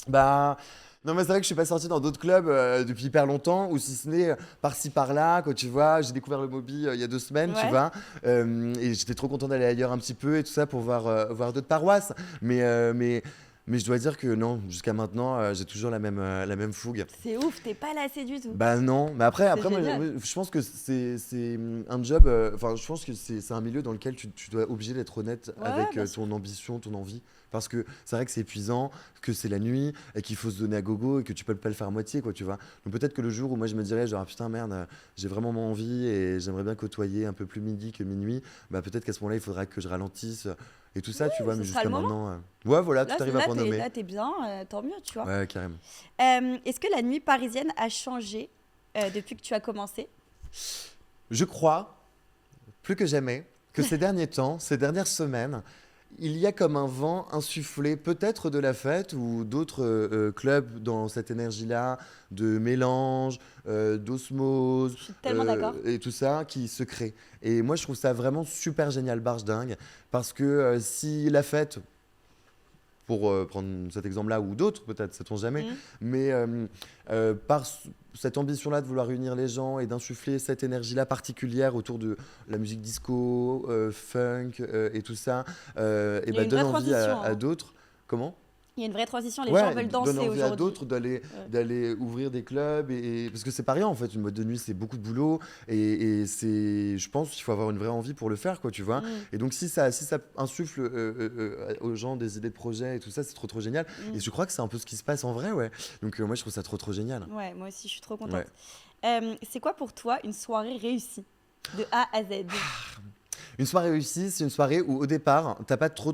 Bah. Non, mais c'est vrai que je suis pas sorti dans d'autres clubs depuis hyper longtemps, ou si ce n'est par-ci par-là, quoi, tu vois. J'ai découvert le Moby il y a 2 semaines, tu
Ouais.
vois. Et j'étais trop content d'aller ailleurs un petit peu et tout ça pour voir d'autres paroisses. Mais, euh, mais, mais je dois dire que non, jusqu'à maintenant, j'ai toujours la même fougue.
C'est ouf, t'es pas lassé du tout.
Bah non, mais après,
C'est
moi,
génial.
je pense que c'est un job, enfin, je pense que c'est un milieu dans lequel tu dois obligé d'être honnête
Ouais,
avec
bien sûr.
ton ambition, ton envie. Parce que c'est vrai que c'est épuisant, que c'est la nuit, et qu'il faut se donner à gogo, et que tu peux pas le faire à moitié, quoi, tu vois. Donc peut-être que le jour où moi je me dirais, genre, ah, putain, merde, j'ai vraiment envie, et j'aimerais bien côtoyer un peu plus midi que minuit, bah peut-être qu'à ce moment-là, il faudra que je ralentisse, et tout ça, tu vois,
Ce
mais
sera
jusqu'à
le moment.
maintenant... Ouais, voilà,
Là,
tout arrive à point nommé.
là, t'es bien, tant mieux, tu vois.
Ouais, carrément.
Est-ce que la nuit parisienne a changé depuis que tu as commencé?
Je crois, plus que jamais, que ces derniers temps, ces dernières semaines, il y a comme un vent insufflé, peut-être de la fête ou d'autres clubs dans cette énergie-là, de mélange, d'osmose
Je suis tellement d'accord.
et tout ça qui se crée. Et moi, je trouve ça vraiment super génial, barge dingue, parce que si la fête, pour prendre cet exemple-là ou d'autres, peut-être, sait-on jamais,
Mm.
mais cette ambition-là de vouloir réunir les gens et d'insuffler cette énergie-là particulière autour de la musique disco, funk et tout ça, et
Il y a
bah,
une
donne
vraie
envie
transition,
à
hein.
d'autres. Comment?
Il y a une vraie transition, les gens
Ouais,
veulent
donne
danser
envie à
aujourd'hui.
d'autres d'aller
Ouais.
d'aller ouvrir des clubs parce que c'est pas rien en fait, une boîte de nuit c'est beaucoup de boulot et c'est je pense qu'il faut avoir une vraie envie pour le faire quoi, tu vois.
Mm.
Et donc si ça insuffle aux gens des idées de projets et tout ça, c'est trop génial.
Mm.
Et je crois que c'est un peu ce qui se passe en vrai, ouais. Donc moi je trouve ça trop génial.
Ouais, moi aussi, je suis trop
Ouais.
contente. C'est quoi pour toi une soirée réussie, de A à Z?
Une soirée réussie, c'est une soirée où au départ, t'as pas trop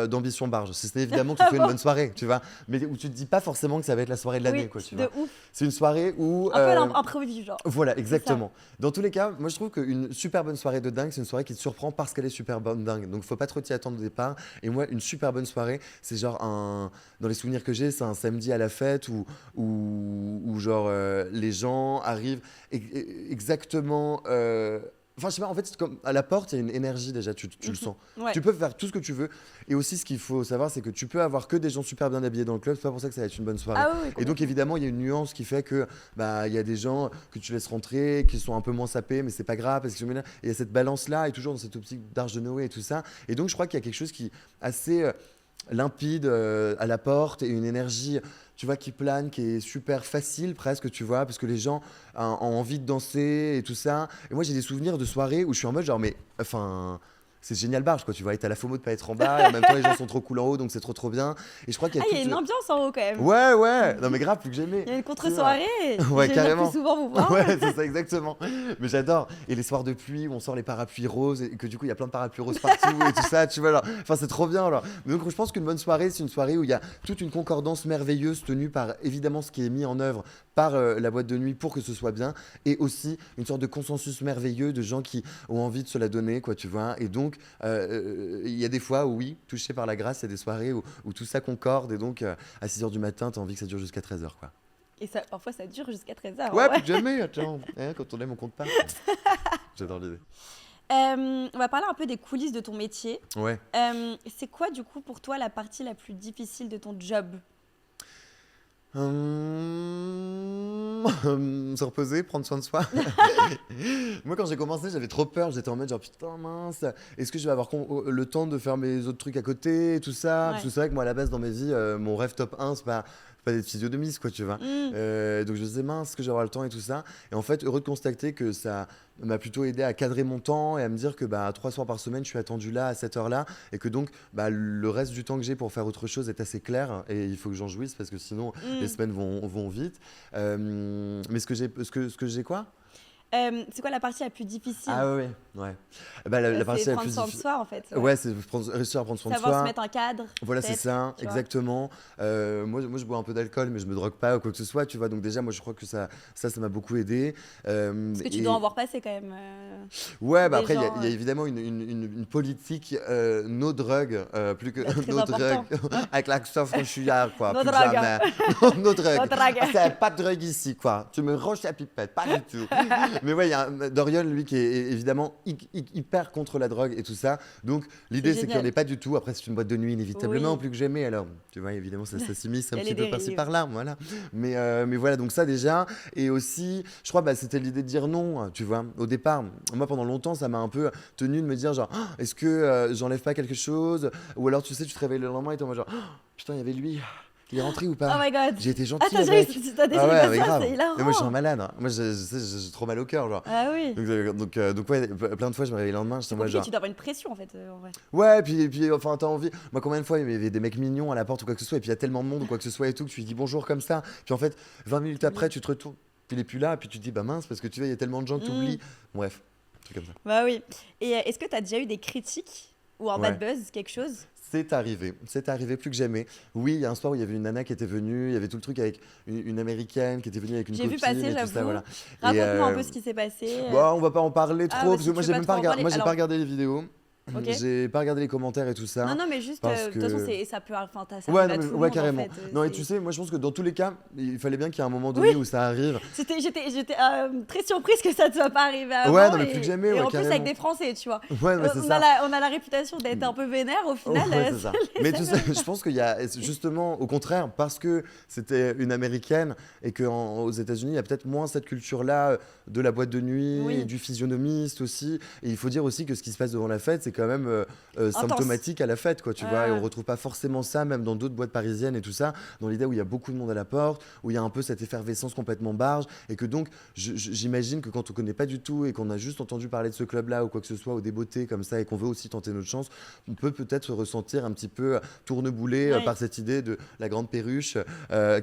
d'ambition barge. Si ce n'est évidemment que tu fais une bonne soirée, tu vois, mais où tu te dis pas forcément que ça va être la soirée de l'année,
Oui,
quoi, tu
de
vois.
ouf.
C'est une soirée où
Un peu à l'improviste, genre.
voilà,
C'est ça.
exactement. Dans tous les cas, moi je trouve qu'une super bonne soirée de dingue, c'est une soirée qui te surprend parce qu'elle est super bonne dingue. Donc faut pas trop t'y attendre au départ. Et moi, une super bonne soirée, c'est genre dans les souvenirs que j'ai, c'est un samedi à la fête où genre les gens arrivent exactement. Enfin, je sais pas, en fait, c'est comme à la porte, il y a une énergie déjà, tu le sens.
Ouais.
Tu peux faire tout ce que tu veux. Et aussi, ce qu'il faut savoir, c'est que tu peux avoir que des gens super bien habillés dans le club. C'est pas pour ça que ça va être une bonne soirée.
Ah oui, oui,
Et donc,
complètement.
évidemment, il y a une nuance qui fait que bah il y a des gens que tu laisses rentrer, qui sont un peu moins sapés, mais c'est pas grave parce que il y a cette balance-là et toujours dans cette optique d'Arche de Noé et tout ça. Et donc, je crois qu'il y a quelque chose qui est assez limpide à la porte et une énergie, tu vois, qui plane, qui est super facile presque, tu vois, parce que les gens ont envie de danser et tout ça. Et moi, j'ai des souvenirs de soirées où je suis en mode genre, mais enfin. C'est génial barge quoi, tu vois, et t'as la FOMO de pas être en bas, et en même temps les gens sont trop cool en haut, donc c'est trop bien. Et je crois qu'il y
Ah,
a
il y a
toute...
une ambiance en haut quand même.
Ouais, non mais grave, plus que jamais.
Il y a une
Tu vois.
contre-soirée.
Ouais,
Je vais
carrément.
venir plus souvent vous voir.
Ouais, c'est ça, exactement. Mais j'adore. Et les soirs de pluie où on sort les parapluies roses et que du coup il y a plein de parapluies roses partout et tout ça, tu vois. Genre. Enfin, c'est trop bien. Alors. Mais donc, je pense qu'une bonne soirée, c'est une soirée où il y a toute une concordance merveilleuse tenue par évidemment ce qui est mis en œuvre par la boîte de nuit pour que ce soit bien et aussi une sorte de consensus merveilleux de gens qui ont envie de se la donner, quoi, tu vois. Et donc, il y a des fois où, oui, touché par la grâce, il y a des soirées où tout ça concorde et donc à 6h du matin, t'as envie que ça dure jusqu'à 13h, quoi.
Et ça, parfois, ça dure jusqu'à 13h.
Ouais, plus que jamais, attends. Hein, quand on aime, on compte pas. J'adore l'idée.
On va parler un peu des coulisses de ton métier.
Ouais.
C'est quoi, du coup, pour toi, la partie la plus difficile de ton job?
Se reposer, prendre soin de soi. Moi, quand j'ai commencé, j'avais trop peur. J'étais en mode genre putain mince, est-ce que je vais avoir le temps de faire mes autres trucs à côté et tout ça? Parce
Ouais.
que c'est vrai que moi, à la base, dans ma vie, mon rêve top 1, c'est pas d'être physionomiste, quoi, tu vois.
Mm.
Donc je me disais mince, est-ce que j'ai avoir le temps et tout ça. Et en fait, heureux de constater que ça m'a plutôt aidé à cadrer mon temps et à me dire que 3 soirs par semaine, je suis attendu là à cette heure-là et que donc le reste du temps que j'ai pour faire autre chose est assez clair et il faut que j'en jouisse parce que sinon les
Mm.
semaines vont vite. Mais ce que j'ai quoi?
C'est quoi la partie la plus difficile?
Ah ouais, ouais. La
C'est
partie la
prendre
plus
soin de
difficile.
soi, en fait. Ouais.
Ouais, c'est réussir à prendre soin de
Savoir se
soi.
mettre un cadre,
Voilà, c'est
peut-être,
ça,
tu vois.
exactement. Moi, je bois un peu d'alcool, mais je me drogue pas ou quoi que ce soit, tu vois. Donc déjà, moi, je crois que ça m'a beaucoup aidé.
Parce que tu dois en
Et
voir passer quand même.
ouais,
Des
après,
gens
il y a évidemment une politique no drug, plus que
très
no drug,
important.
avec l'accent franchouillard, quoi.
No
Plus que
drug.
jamais. No drug.
No drug.
Ah, c'est pas de drogue ici, quoi. Tu me roches la pipette, pas du tout. Mais ouais, il y a Dorian, lui, qui est évidemment hyper contre la drogue et tout ça. Donc, l'idée, c'est qu'il n'y en
génial.
ait pas du tout. Après, c'est une boîte de nuit, inévitablement,
Oui.
plus que jamais. Alors, tu vois, évidemment, ça s'immisce un
Il y a
petit
les
peu par-ci
dérives.
par-là, voilà. Mais voilà, donc ça déjà. Et aussi, je crois, c'était l'idée de dire non, tu vois. Au départ, moi, pendant longtemps, ça m'a un peu tenu de me dire, genre, ah, est-ce que j'enlève pas quelque chose? Ou alors, tu sais, tu te réveilles le lendemain et t'es en mode genre, ah, putain, il y avait lui. Il est rentré ou
Oh
pas?
my god.
J'ai été
Ah,
gentil
t'as
avec.
déjà
Ah
eu
ouais,
comme
mais
ça,
grave.
c'est
Mais moi, je suis un
hilarant.
malade, hein. Moi, j'ai trop mal au cœur, genre.
Ah oui.
Donc ouais, plein de fois, je me réveille le lendemain, j'étais
C'est
en mode
compliqué,
genre.
tu dois avoir une pression en fait, en vrai.
Ouais, puis enfin, t'as envie. Moi, combien de fois il y avait des mecs mignons à la porte ou quoi que ce soit, et puis il y a tellement de monde ou quoi que ce soit et tout, que tu lui dis bonjour comme ça. Puis en fait, 20 minutes après,
T'oublies.
tu te retournes, puis il est plus là, puis tu te dis bah mince, parce que tu vois, il y a tellement de gens que
Mm.
t'oublies. Bref, un truc comme ça.
Bah oui. Et est-ce que t'as déjà eu des critiques ou un bad
Ouais.
buzz, quelque chose?
C'est arrivé plus que jamais. Oui, il y a un soir où il y avait une nana qui était venue, il y avait tout le truc avec une américaine qui était venue avec une
J'ai vu
copine
passer,
et tout ça,
j'avoue.
voilà. Et
Raconte-moi un peu ce qui s'est passé.
bon, on va pas en parler
Ah,
trop,
bah
parce
si
que moi,
tu
j'ai
veux pas
même
trop
pas
en parler.
moi, j'ai pas
Alors,
regardé les vidéos.
ok.
J'ai pas regardé les commentaires et tout ça.
Non, non, mais juste,
Parce
de toute façon,
que
ça peut, enfin, ça
ouais,
arrive
non,
à
mais,
tout le
ouais,
monde en
carrément.
fait.
Non, et tu sais, moi je pense que dans tous les cas, il fallait bien qu'il y ait un moment
Oui.
donné où ça arrive.
J'étais très surprise que ça ne soit pas arrivé avant.
Ouais, non, mais plus que jamais,
et
ouais,
en plus avec
carrément.
des Français, tu vois.
Ouais, mais c'est
On
ça.
a la réputation d'être un peu vénère au final.
Ouais, c'est ça. Mais tu sais, je pense qu'il y a justement, au contraire, parce que c'était une américaine et qu'aux États-Unis, il y a peut-être moins cette culture-là de la boîte de nuit
Oui.
et du physionomiste aussi. Et il faut dire aussi que ce qui se passe devant la fête, c'est quand même symptomatique à la fête, quoi, tu vois. Et on retrouve pas forcément ça, même dans d'autres boîtes parisiennes et tout ça, dans l'idée où il y a beaucoup de monde à la porte, où il y a un peu cette effervescence complètement barge. Et que donc, j'imagine que quand on connaît pas du tout et qu'on a juste entendu parler de ce club-là ou quoi que ce soit, ou des beautés comme ça, et qu'on veut aussi tenter notre chance, on peut peut-être se ressentir un petit peu tourneboulé
Ouais.
par cette idée de la grande perruche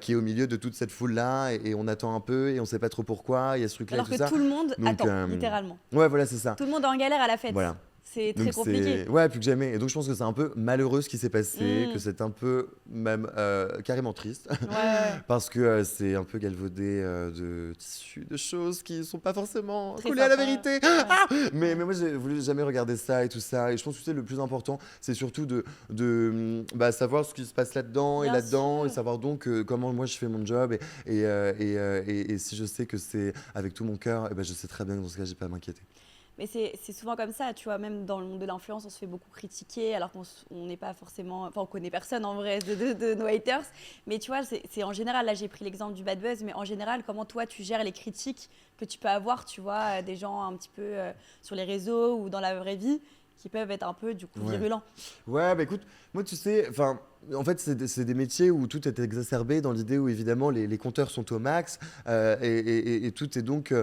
qui est au milieu de toute cette foule-là, et on attend un peu et on sait pas trop pourquoi, il y a ce truc-là et
Alors
tout
que
ça.
tout le monde
Donc,
attend, littéralement.
Ouais, voilà, c'est ça.
Tout le monde est en galère à la fête.
Voilà.
C'est très
Donc
compliqué.
ouais, plus que jamais. Et donc je pense que c'est un peu malheureux ce qui s'est passé,
Mm.
que c'est un peu même carrément triste,
Ouais.
parce que c'est un peu galvaudé de tissus, de choses qui sont pas forcément
Très
collées à la
sympa.
vérité.
Ouais.
Ah, mais moi j'ai voulu jamais regarder ça et tout ça. Et je pense que c'est le plus important, c'est surtout de savoir ce qui se passe là-dedans et
Bien
là-dedans, et
sûr.
savoir donc comment moi je fais mon job. Et si je sais que c'est avec tout mon cœur, eh ben, je sais très bien que dans ce cas, j'ai pas à m'inquiéter.
Mais c'est souvent comme ça, tu vois, même dans le monde de l'influence, on se fait beaucoup critiquer, alors on n'est pas forcément... Enfin, on connaît personne en vrai de nos haters. Mais tu vois, c'est en général, là j'ai pris l'exemple du bad buzz, mais en général, comment toi tu gères les critiques que tu peux avoir, tu vois, des gens un petit peu sur les réseaux ou dans la vraie vie, qui peuvent être un peu, du coup,
Ouais.
virulents.
Ouais, bah écoute, moi tu sais, enfin, en fait c'est des métiers où tout est exacerbé dans l'idée où évidemment les compteurs sont au max et tout est donc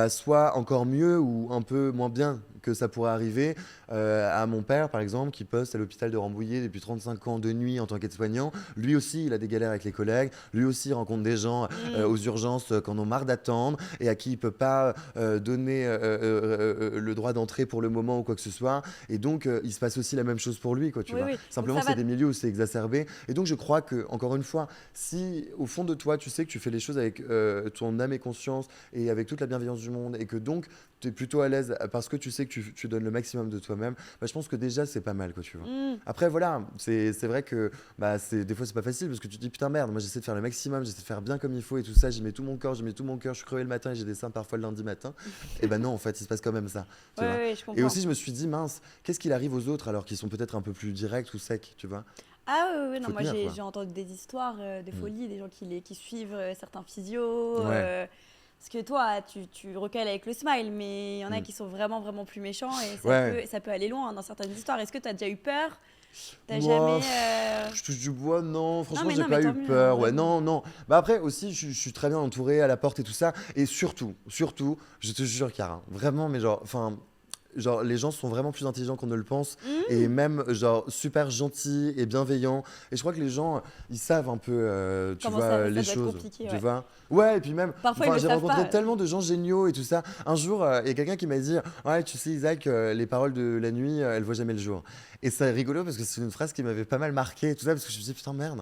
soit encore mieux ou un peu moins bien que ça pourrait arriver à mon père par exemple qui poste à l'hôpital de Rambouillet depuis 35 ans de nuit en tant qu'aide-soignant. Lui aussi il a des galères avec les collègues, lui aussi il rencontre des gens aux urgences qui en ont marre d'attendre et à qui il peut pas donner le droit d'entrée pour le moment ou quoi que ce soit. Et donc, il se passe aussi la même chose pour lui, quoi, tu
Oui,
vois.
oui.
Simplement,
Donc ça
c'est
va.
des milieux où c'est exacerbé. Et donc, je crois que, encore une fois, si au fond de toi, tu sais que tu fais les choses avec ton âme et conscience et avec toute la bienveillance du monde et que donc, tu es plutôt à l'aise parce que tu sais que tu donnes le maximum de toi-même, bah, je pense que déjà, c'est pas mal, quoi, tu vois. Après, voilà, c'est vrai que des fois, c'est pas facile parce que tu te dis, putain, merde, moi, j'essaie de faire le maximum, j'essaie de faire bien comme il faut et tout ça, j'y mets tout mon corps, j'y mets tout mon cœur, je suis crevé le matin et j'ai des seins parfois le lundi matin. Et ben non, en fait, il se passe quand même ça. Tu vois.
Ouais, je
Et
comprends.
aussi, je me suis dit, mince, qu'est-ce qu'il arrive aux autres alors qu'ils sont peut-être un peu plus directs ou secs, tu vois?
Ah oui, non,
Faut
moi
tenir, quoi.
j'ai entendu des histoires de
Mm.
folie, des gens qui suivent certains physios.
Ouais.
Parce que toi, tu recales avec le smile, mais il y en a
Mm.
qui sont vraiment, vraiment plus méchants et
Ouais.
ça peut aller loin dans certaines histoires. Est-ce que tu as déjà eu peur? T'as
Moi,
jamais.
je touche du bois, non. Franchement, j'ai
Non, mais
pas eu
tant mieux, hein,
peur. Ouais,
vraiment.
non, non. Bah après aussi, je suis très bien entouré à la porte et tout ça. Et surtout, je te jure, Cara, vraiment, mais genre, enfin. Genre, les gens sont vraiment plus intelligents qu'on ne le pense et
Mmh.
même, genre, super gentils et bienveillants. Et je crois que les gens, ils savent un peu, tu
Comment
vois, les
ça doit être
choses,
compliqué,
tu
ouais.
vois. Ouais, et puis même,
Parfois, ils
enfin,
le
j'ai
savent pas.
rencontré tellement de gens géniaux et tout ça. Un jour, il y a quelqu'un qui m'a dit, ouais, tu sais, Isaac, les paroles de la nuit, elles voient jamais le jour. Et c'est rigolo parce que c'est une phrase qui m'avait pas mal marqué et tout ça, parce que je me disais, putain, merde.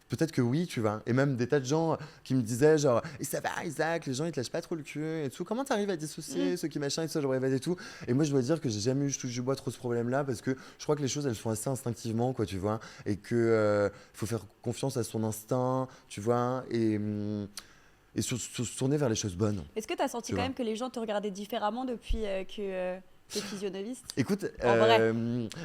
Peut-être que oui, tu vois. Et même des tas de gens qui me disaient, genre, et ça va, Isaac, les gens ils te lâchent pas trop le cul et tout. Comment t'arrives à dissocier
Mmh.
ceux qui machin et tout ça, genre, et tout. Et moi, je dois dire que j'ai jamais eu, je touche du bois, trop ce problème-là parce que je crois que les choses elles sont assez instinctivement, quoi, tu vois. Et que faut faire confiance à son instinct, tu vois. Et se tourner vers les choses bonnes,
Est-ce que tu as senti
tu
quand
vois.
même que les gens te regardaient différemment depuis que t'es physionomiste?
Écoute,
En vrai,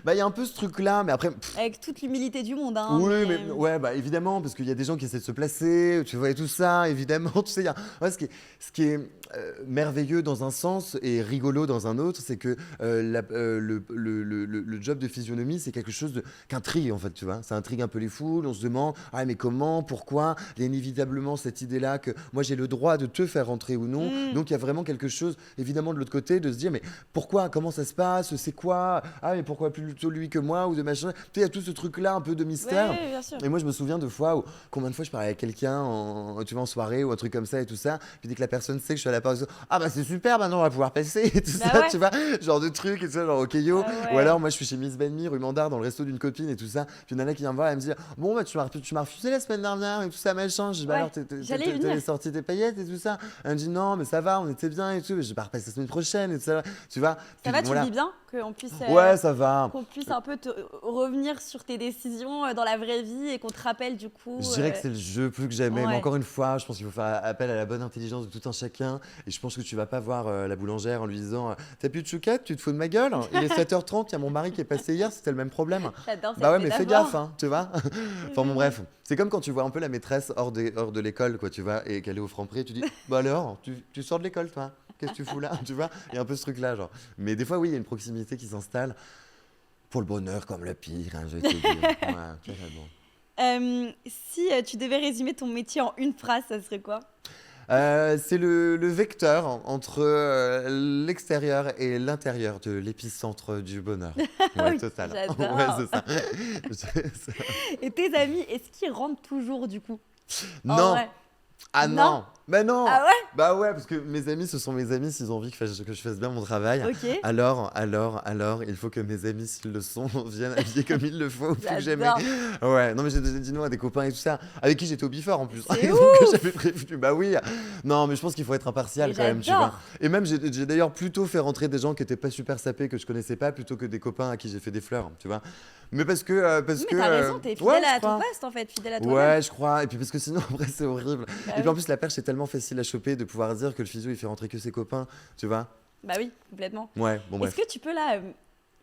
bah, il y a un peu ce truc-là, mais après.
avec toute l'humilité du monde, hein,
Oui, mais
mais
ouais, bah évidemment, parce qu'il y a des gens qui essaient de se placer, tu vois, et tout ça, évidemment, tu sais, ouais, ce qui est merveilleux dans un sens et rigolo dans un autre, c'est que le job de physionomie, c'est quelque chose qui intrigue, en fait, tu vois. Ça intrigue un peu les foules, on se demande, ah, mais comment, pourquoi? Il y a inévitablement cette idée-là que moi, j'ai le droit de te faire rentrer ou non.
mmh.
Donc, il y a vraiment quelque chose, évidemment, de l'autre côté, de se dire, mais pourquoi? Comment ça se passe? C'est quoi? Ah, mais pourquoi plutôt lui que moi? Ou de machin. Tu sais, il y a tout ce truc-là, un peu de mystère.
Ouais, bien sûr.
Et moi, je me souviens de fois où, combien de fois je parlais avec quelqu'un, tu vois, en soirée ou un truc comme ça et tout ça. Puis dès que la personne sait que je suis à la pause, ah bah c'est super, maintenant on va pouvoir passer et tout
Bah
ça,
ouais.
tu vois, genre de trucs et tout ça, genre ok yo.
Ah
Ou
ouais.
alors, moi, je suis chez Miss Benmi, rue Mandar, dans le resto d'une copine et tout ça. Puis il y en a qui vient me voir et me dire, bon, bah tu m'as refusé la semaine dernière et tout ça, machin. Je dis, bah
Ouais,
alors,
j'allais y
t'avais
venir.
sorti tes paillettes et tout ça. Elle me dit, non, mais ça va, on était bien et tout. Je dis, bah repasse la semaine prochaine et tout ça, tu vois.
Ça
Puis
va, tu le
voilà.
vis bien? Qu'on puisse,
Ouais, ça va.
un peu revenir sur tes décisions dans la vraie vie et qu'on te rappelle du coup.
Je dirais que c'est le jeu plus que jamais, mais
Ouais.
encore une fois, je pense qu'il faut faire appel à la bonne intelligence de tout un chacun. Et je pense que tu vas pas voir la boulangère en lui disant t'as plus de chouquette, tu te fous de ma gueule? Il est 7h30, il y a mon mari qui est passé hier, c'était le même problème.
J'adore cette
Bah ouais, mais fais
métaphore.
gaffe, hein, tu vois. Enfin bon, bref. C'est comme quand tu vois un peu la maîtresse hors de l'école, quoi, tu vois, et qu'elle est au Franprix, tu dis bah alors, tu sors de l'école, toi? Qu'est-ce que tu fous là? Tu vois? Il y a un peu ce truc-là, genre. Mais des fois, oui, il y a une proximité qui s'installe. Pour le bonheur comme le pire, hein, je vais te dire. Ouais, carrément.
Si tu devais résumer ton métier en une phrase, ça serait quoi?
C'est le vecteur entre l'extérieur et l'intérieur de l'épicentre du bonheur. Ouais,
Oui,
total.
j'adore.
Ouais, c'est ça.
Et tes amis, est-ce qu'ils rentrent toujours du coup? En
Non.
vrai.
Ah
Non?
non. Mais non.
Ah ouais?
Bah ouais, parce que mes amis, ce sont mes amis s'ils ont envie que je fasse bien mon travail.
Ok.
Alors, il faut que mes amis, s'ils le sont, viennent habillés comme il le faut. Faut que j'aime.
J'adore.
Ouais, non, mais j'ai déjà dit non à des copains et tout ça, avec qui j'étais au bifort en plus.
C'est
Donc
ouf.
j'avais prévenu. Bah oui. Non, mais je pense qu'il faut être impartial
Mais
quand même, tu vois.
j'adore.
Et même, j'ai d'ailleurs plutôt fait rentrer des gens qui étaient pas super sapés, que je connaissais pas, plutôt que des copains à qui j'ai fait des fleurs, tu vois. Mais parce que. Parce
Mais
que
t'as raison, t'es fidèle
ouais, je
à ton
crois.
poste en fait, fidèle à toi-même.
Ouais, je crois. Et puis parce que sinon, après, c'est horrible.
Bah
Et puis
oui.
en plus, la perche, c'est tellement facile à choper de pouvoir dire que le physio, il fait rentrer que ses copains, tu vois.
Bah oui, complètement.
Ouais, bon,
Est-ce
bref.
que tu peux là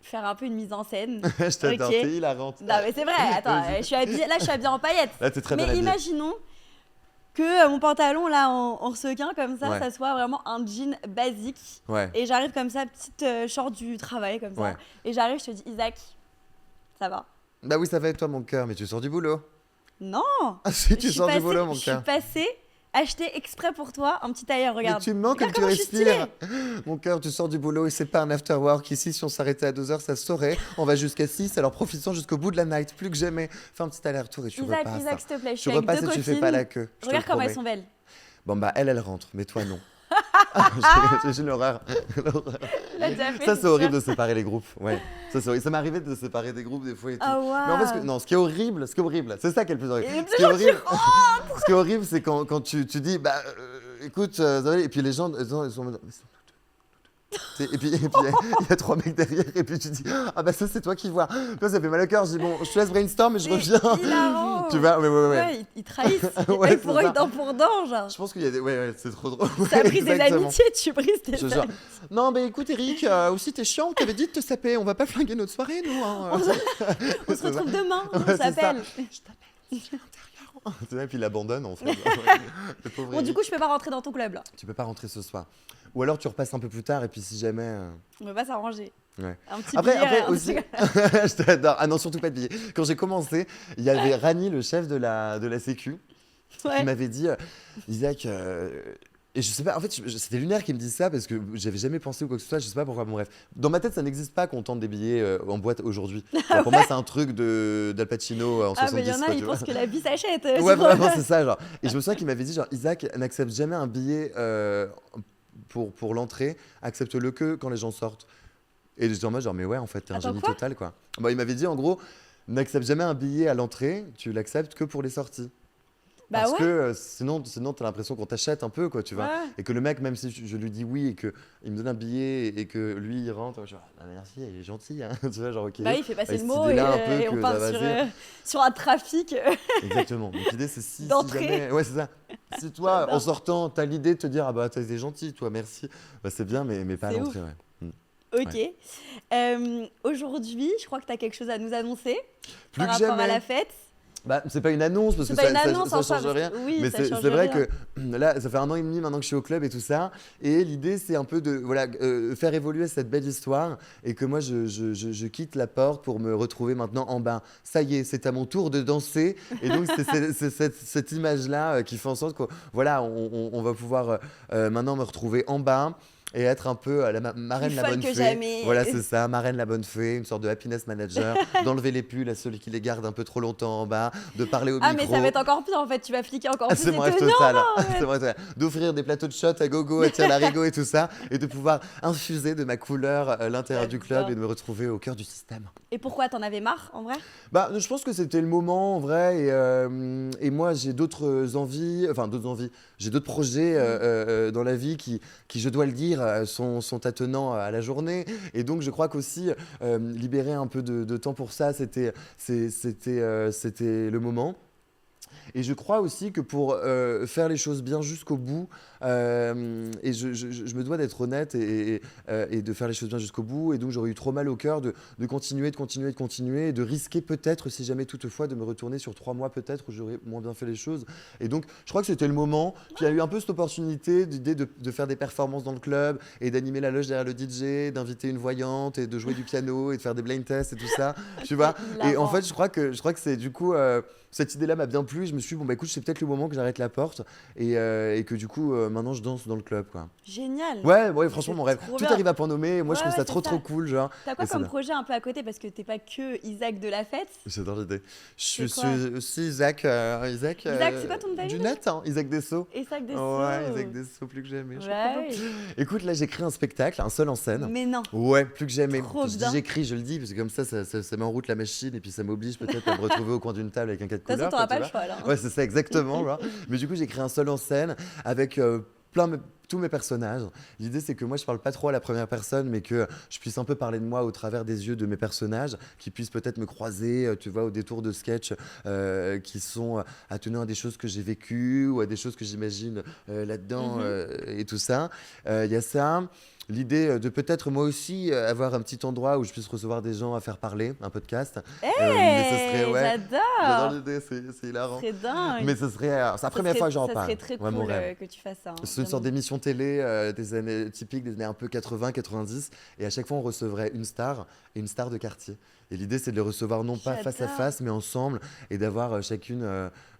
faire un peu une mise en scène?
Je t'adore,
Ok.
t'es hilarante.
Non mais c'est vrai, attends,
Vas-y.
je suis habillée, là je suis habillée en paillettes.
Là, t'es très bien
Mais
habillée.
imaginons que mon pantalon là en sequin comme
Ouais.
ça soit vraiment un jean basique.
Ouais.
Et j'arrive comme ça, petite short du travail comme ça.
Ouais.
Et j'arrive, je te dis Isaac, ça va?
Bah oui, ça va être toi, mon cœur, mais tu sors du boulot.
Non.
Ah si,
Je
tu
suis
sors du
passée-
boulot, mon
Je
cœur.
suis passée acheter exprès pour toi un petit tailleur,
Mais
regarde.
tu me manques comme
Regarde
tu
comment je suis
respires. Mon cœur, tu sors du boulot et c'est pas un after work. Ici, si on s'arrêtait à 2h, ça se saurait. On va jusqu'à 6, alors profitons jusqu'au bout de la night. Plus que jamais. Fais un petit aller-retour et tu
Isaac,
repasses.
Isaac, s'il te plaît, je
Tu
suis avec
repasses
deux
et tu
copines.
fais pas la queue. Je te
Regarde
le
comme elles
promets.
sont belles.
Bon bah elle rentre, mais toi non. J'ai une horreur.
Là, tu as fait,
Ça
c'est
c'est horrible
sûr.
de séparer les groupes. Ouais. Ça c'est horrible. Ça m'est arrivé de séparer des groupes des fois et tout.
Ah
Mais en fait,
waouh.
non, ce qui est horrible, c'est ça qui est le plus horrible.
Et les
Ce qui est
gens qui
horrible, ce qui est horrible, c'est quand tu dis bah écoute, ça va aller. Et puis les gens ils sont en mode, Et puis, il y a 3 mecs derrière, et puis tu dis, ah bah ça, c'est toi qui vois. Toi, ça fait mal au cœur. Je dis, bon, je te laisse brainstorm, mais je reviens.
Hilarant.
Tu vois, ouais.
Ouais, ils trahissent.
Ouais,
Ils font
c'est
une
ça.
dent pour dent, genre.
Je pense qu'il y a des. Ouais, c'est trop drôle.
Ça a
Ouais,
pris des
exactement.
amitiés, tu brises tes
Je genre,
amitiés.
non, mais écoute, Eric, aussi, t'es chiant, t'avais dit de te saper. On va pas flinguer notre soirée, nous. Hein.
On se retrouve demain, on
Ouais, c'est ça.
s'appelle.
Je t'appelle, je suis à l'intérieur. Tu vois, et puis il abandonne, en fait. Le pauvre
Bon, du
Eric.
coup, je peux pas rentrer dans ton club, là.
Tu peux pas rentrer ce soir. Ou alors tu repasses un peu plus tard, et puis si jamais.
On va pas s'arranger.
Ouais.
Un petit
Après,
billet,
après
un
aussi,
truc.
je t'adore. Ah non, surtout pas de billets. Quand j'ai commencé, il y avait Rani, le chef de la Sécu, qui
Ouais.
m'avait dit, Isaac, et je sais pas, en fait, c'était Lunaire qui me dit ça parce que j'avais jamais pensé ou quoi que ce soit, je sais pas pourquoi, bon bref. Dans ma tête, ça n'existe pas qu'on tente des billets en boîte aujourd'hui. Genre, pour moi, c'est un truc d'Al Pacino en
Ah,
70.
mais il y en a,
quoi,
ils
tu vois.
pensent que la vie s'achète.
Ouais, vraiment, c'est ça, genre. Et je me souviens qu'il m'avait dit, genre, Isaac, n'accepte jamais un billet pour l'entrée, accepte-le que quand les gens sortent. Et j'étais en mode, genre, mais ouais, en fait, t'es un
Attends,
génie
quoi
total, quoi. Bah, il m'avait dit, en gros, n'accepte jamais un billet à l'entrée, tu l'acceptes que pour les sorties.
Bah
Parce
ouais.
que sinon t'as l'impression qu'on t'achète un peu, quoi, tu vois.
Ouais.
Et que le mec, même si je lui dis oui et qu'il me donne un billet et que lui, il rentre, je dis, ah, merci, il est gentil, hein. Tu vois, genre, ok.
Bah, il fait passer
Avec
le
cette
mot et,
idée-là, un peu
et on
que,
part
bah,
sur,
vas-y.
sur un trafic.
Exactement. Donc l'idée, c'est si
D'entrée.
jamais. Ouais, c'est ça. Si toi,
J'adore.
en sortant, t'as l'idée de te dire, ah bah, t'as été gentil, toi, merci, bah, c'est bien, mais pas à
C'est
l'entrée, ouais.
Ok. Aujourd'hui, je crois que tu as quelque chose à nous annoncer
Plus
par
que
rapport à
jamais.
la fête.
Bah, c'est pas une annonce parce
C'est
que
pas
ça,
une annonce
ça
en soi,
change
parce
rien.
que- oui,
Mais
ça
c'est
change
vrai
rien.
que là, ça fait 1 an et demi maintenant que je suis au club et tout ça. Et l'idée, c'est un peu de voilà, faire évoluer cette belle histoire et que moi, je quitte la porte pour me retrouver maintenant en bas. Ça y est, c'est à mon tour de danser. Et donc, c'est cette image-là qui fait en sorte que voilà, on va pouvoir maintenant me retrouver en bas. Et être un peu la marraine
Plus
la
folle
bonne
que
fée.
jamais.
Voilà, c'est ça, marraine la bonne fée, une sorte de happiness manager, d'enlever les pulls à celui qui les garde un peu trop longtemps en bas, de parler au
Ah,
micro.
mais ça va être encore pire en fait, tu vas fliquer encore plus.
C'est
et
mon rêve
te-
total.
Non,
C'est mon rêve total. D'offrir des plateaux de shots à gogo, à Larigot et tout ça, et de pouvoir infuser de ma couleur l'intérieur du club
J'adore.
et de me retrouver au cœur du système.
Et pourquoi t'en avais marre en vrai?
Bah, je pense que c'était le moment en vrai, et moi j'ai d'autres envies, j'ai d'autres projets dans la vie qui, je dois le dire, sont attenants à la journée, et donc je crois qu'aussi libérer un peu de temps pour ça, c'était le moment. Et je crois aussi que pour faire les choses bien jusqu'au bout, et je me dois d'être honnête et de faire les choses bien jusqu'au bout, et donc j'aurais eu trop mal au cœur de continuer, et de risquer peut-être, si jamais toutefois, de me retourner sur 3 mois peut-être où j'aurais moins bien fait les choses. Et donc je crois que c'était le moment. Puis il y a eu un peu cette opportunité d'idée de faire des performances dans le club et d'animer la loge derrière le DJ, d'inviter une voyante et de jouer du piano et de faire des blind tests et tout ça, tu vois. Et en fait je crois que c'est du coup cette idée-là m'a bien plu. Je me suis dit, bon bah écoute, c'est peut-être le moment que j'arrête la porte et que du coup maintenant je danse dans le club, quoi.
Génial.
Ouais, franchement
C'est
mon rêve.
trop
Tout
bien.
arrive à point nommé. Et moi je
Ouais,
trouve ça
ouais,
trop
c'est ça.
cool, genre.
T'as quoi
Et c'est
comme
bien.
projet un peu à côté parce que t'es pas que Isaac de la fête?
J'adore l'idée. Je suis
C'est quoi
aussi Isaac.
Isaac, c'est quoi ton nom de
du
famille?
net, hein, Isaac Dessau.
Isaac des
Ouais, Isaac Dessau, plus que jamais. je suis
Ouais.
content. Écoute, là j'ai créé un spectacle, un seul en scène.
Mais non.
Ouais, plus que jamais.
Trop
Je dis
bien.
j'écris, je le dis, parce que comme ça met en route la machine et puis ça m'oblige peut-être à me retrouver au coin d'une table avec un cas de
De toute façon,
couleur.
t'auras
quoi,
pas
tu
le
vois.
choix là.
Ouais, c'est ça, exactement. Genre. Mais du coup, j'ai créé un seul en scène avec tous mes personnages. L'idée, c'est que moi, je parle pas trop à la première personne, mais que je puisse un peu parler de moi au travers des yeux de mes personnages, qui puissent peut-être me croiser, tu vois, au détour de sketchs qui sont attenants à des choses que j'ai vécues ou à des choses que j'imagine là-dedans et tout ça. Il y a ça. L'idée de peut-être moi aussi avoir un petit endroit où je puisse recevoir des gens à faire parler, un podcast. Mais ce serait, ouais, j'adore
J'adore.
l'idée, c'est hilarant.
C'est dingue.
Mais ce serait, c'est la première fois que j'en
Ça
parle.
serait très
Ouais, mon
cool
rêve.
que tu fasses ça. Hein,
C'est une sorte
vraiment.
d'émission télé des années typiques, des années un peu 80, 90. Et à chaque fois, on recevrait une star et une star de quartier. Et l'idée, c'est de les recevoir non pas face à
J'adore.
face, mais ensemble et d'avoir chacune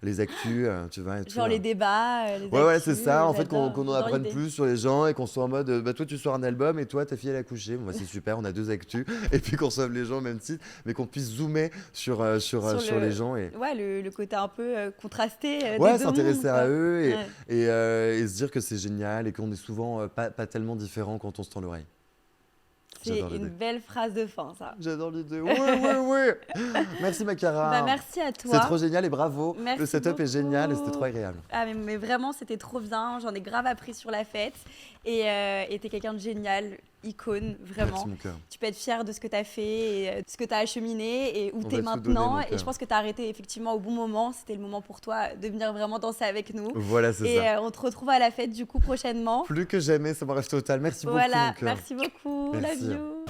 les actus, tu vois. Et tout,
Genre les débats, les
Ouais, c'est
actus,
ça. En fait,
j'adore.
qu'on en
J'adore
apprenne
l'idée.
plus sur les gens et qu'on soit en mode, bah toi, tu sors un album et toi, ta fille, elle a couché. Bon, bah, c'est super, on a 2 actus. Et puis qu'on reçoive les gens au même titre, mais qu'on puisse zoomer sur les gens et.
Ouais, le côté un peu contrasté.
Ouais,
des deux
s'intéresser
mondes,
à
quoi.
eux
Ouais.
et se dire que c'est génial et qu'on est souvent pas tellement différents quand on se tend l'oreille.
C'est
J'adore
une
l'idée.
belle phrase de fin, ça.
J'adore l'idée. Ouais. Merci Makara.
Bah, merci à toi.
C'est trop génial et bravo.
Merci
Le setup est génial et c'était
beaucoup.
trop agréable.
Ah, mais vraiment, c'était trop bien. J'en ai grave appris sur la fête. Et t'es quelqu'un de génial. icône,
Merci
vraiment.
mon cœur.
Tu peux être fier de ce que tu as fait, et de ce que tu as acheminé et où
On
tu es
va tout donner,
maintenant.
mon
Et je
cœur.
pense que tu as arrêté effectivement au bon moment. C'était le moment pour toi de venir vraiment danser avec nous.
Voilà, c'est
Et
ça.
on te retrouve à la fête du coup prochainement.
Plus que jamais, c'est mon rêve total. Merci beaucoup mon
Voilà,
cœur.
merci beaucoup. Love
Merci.
you.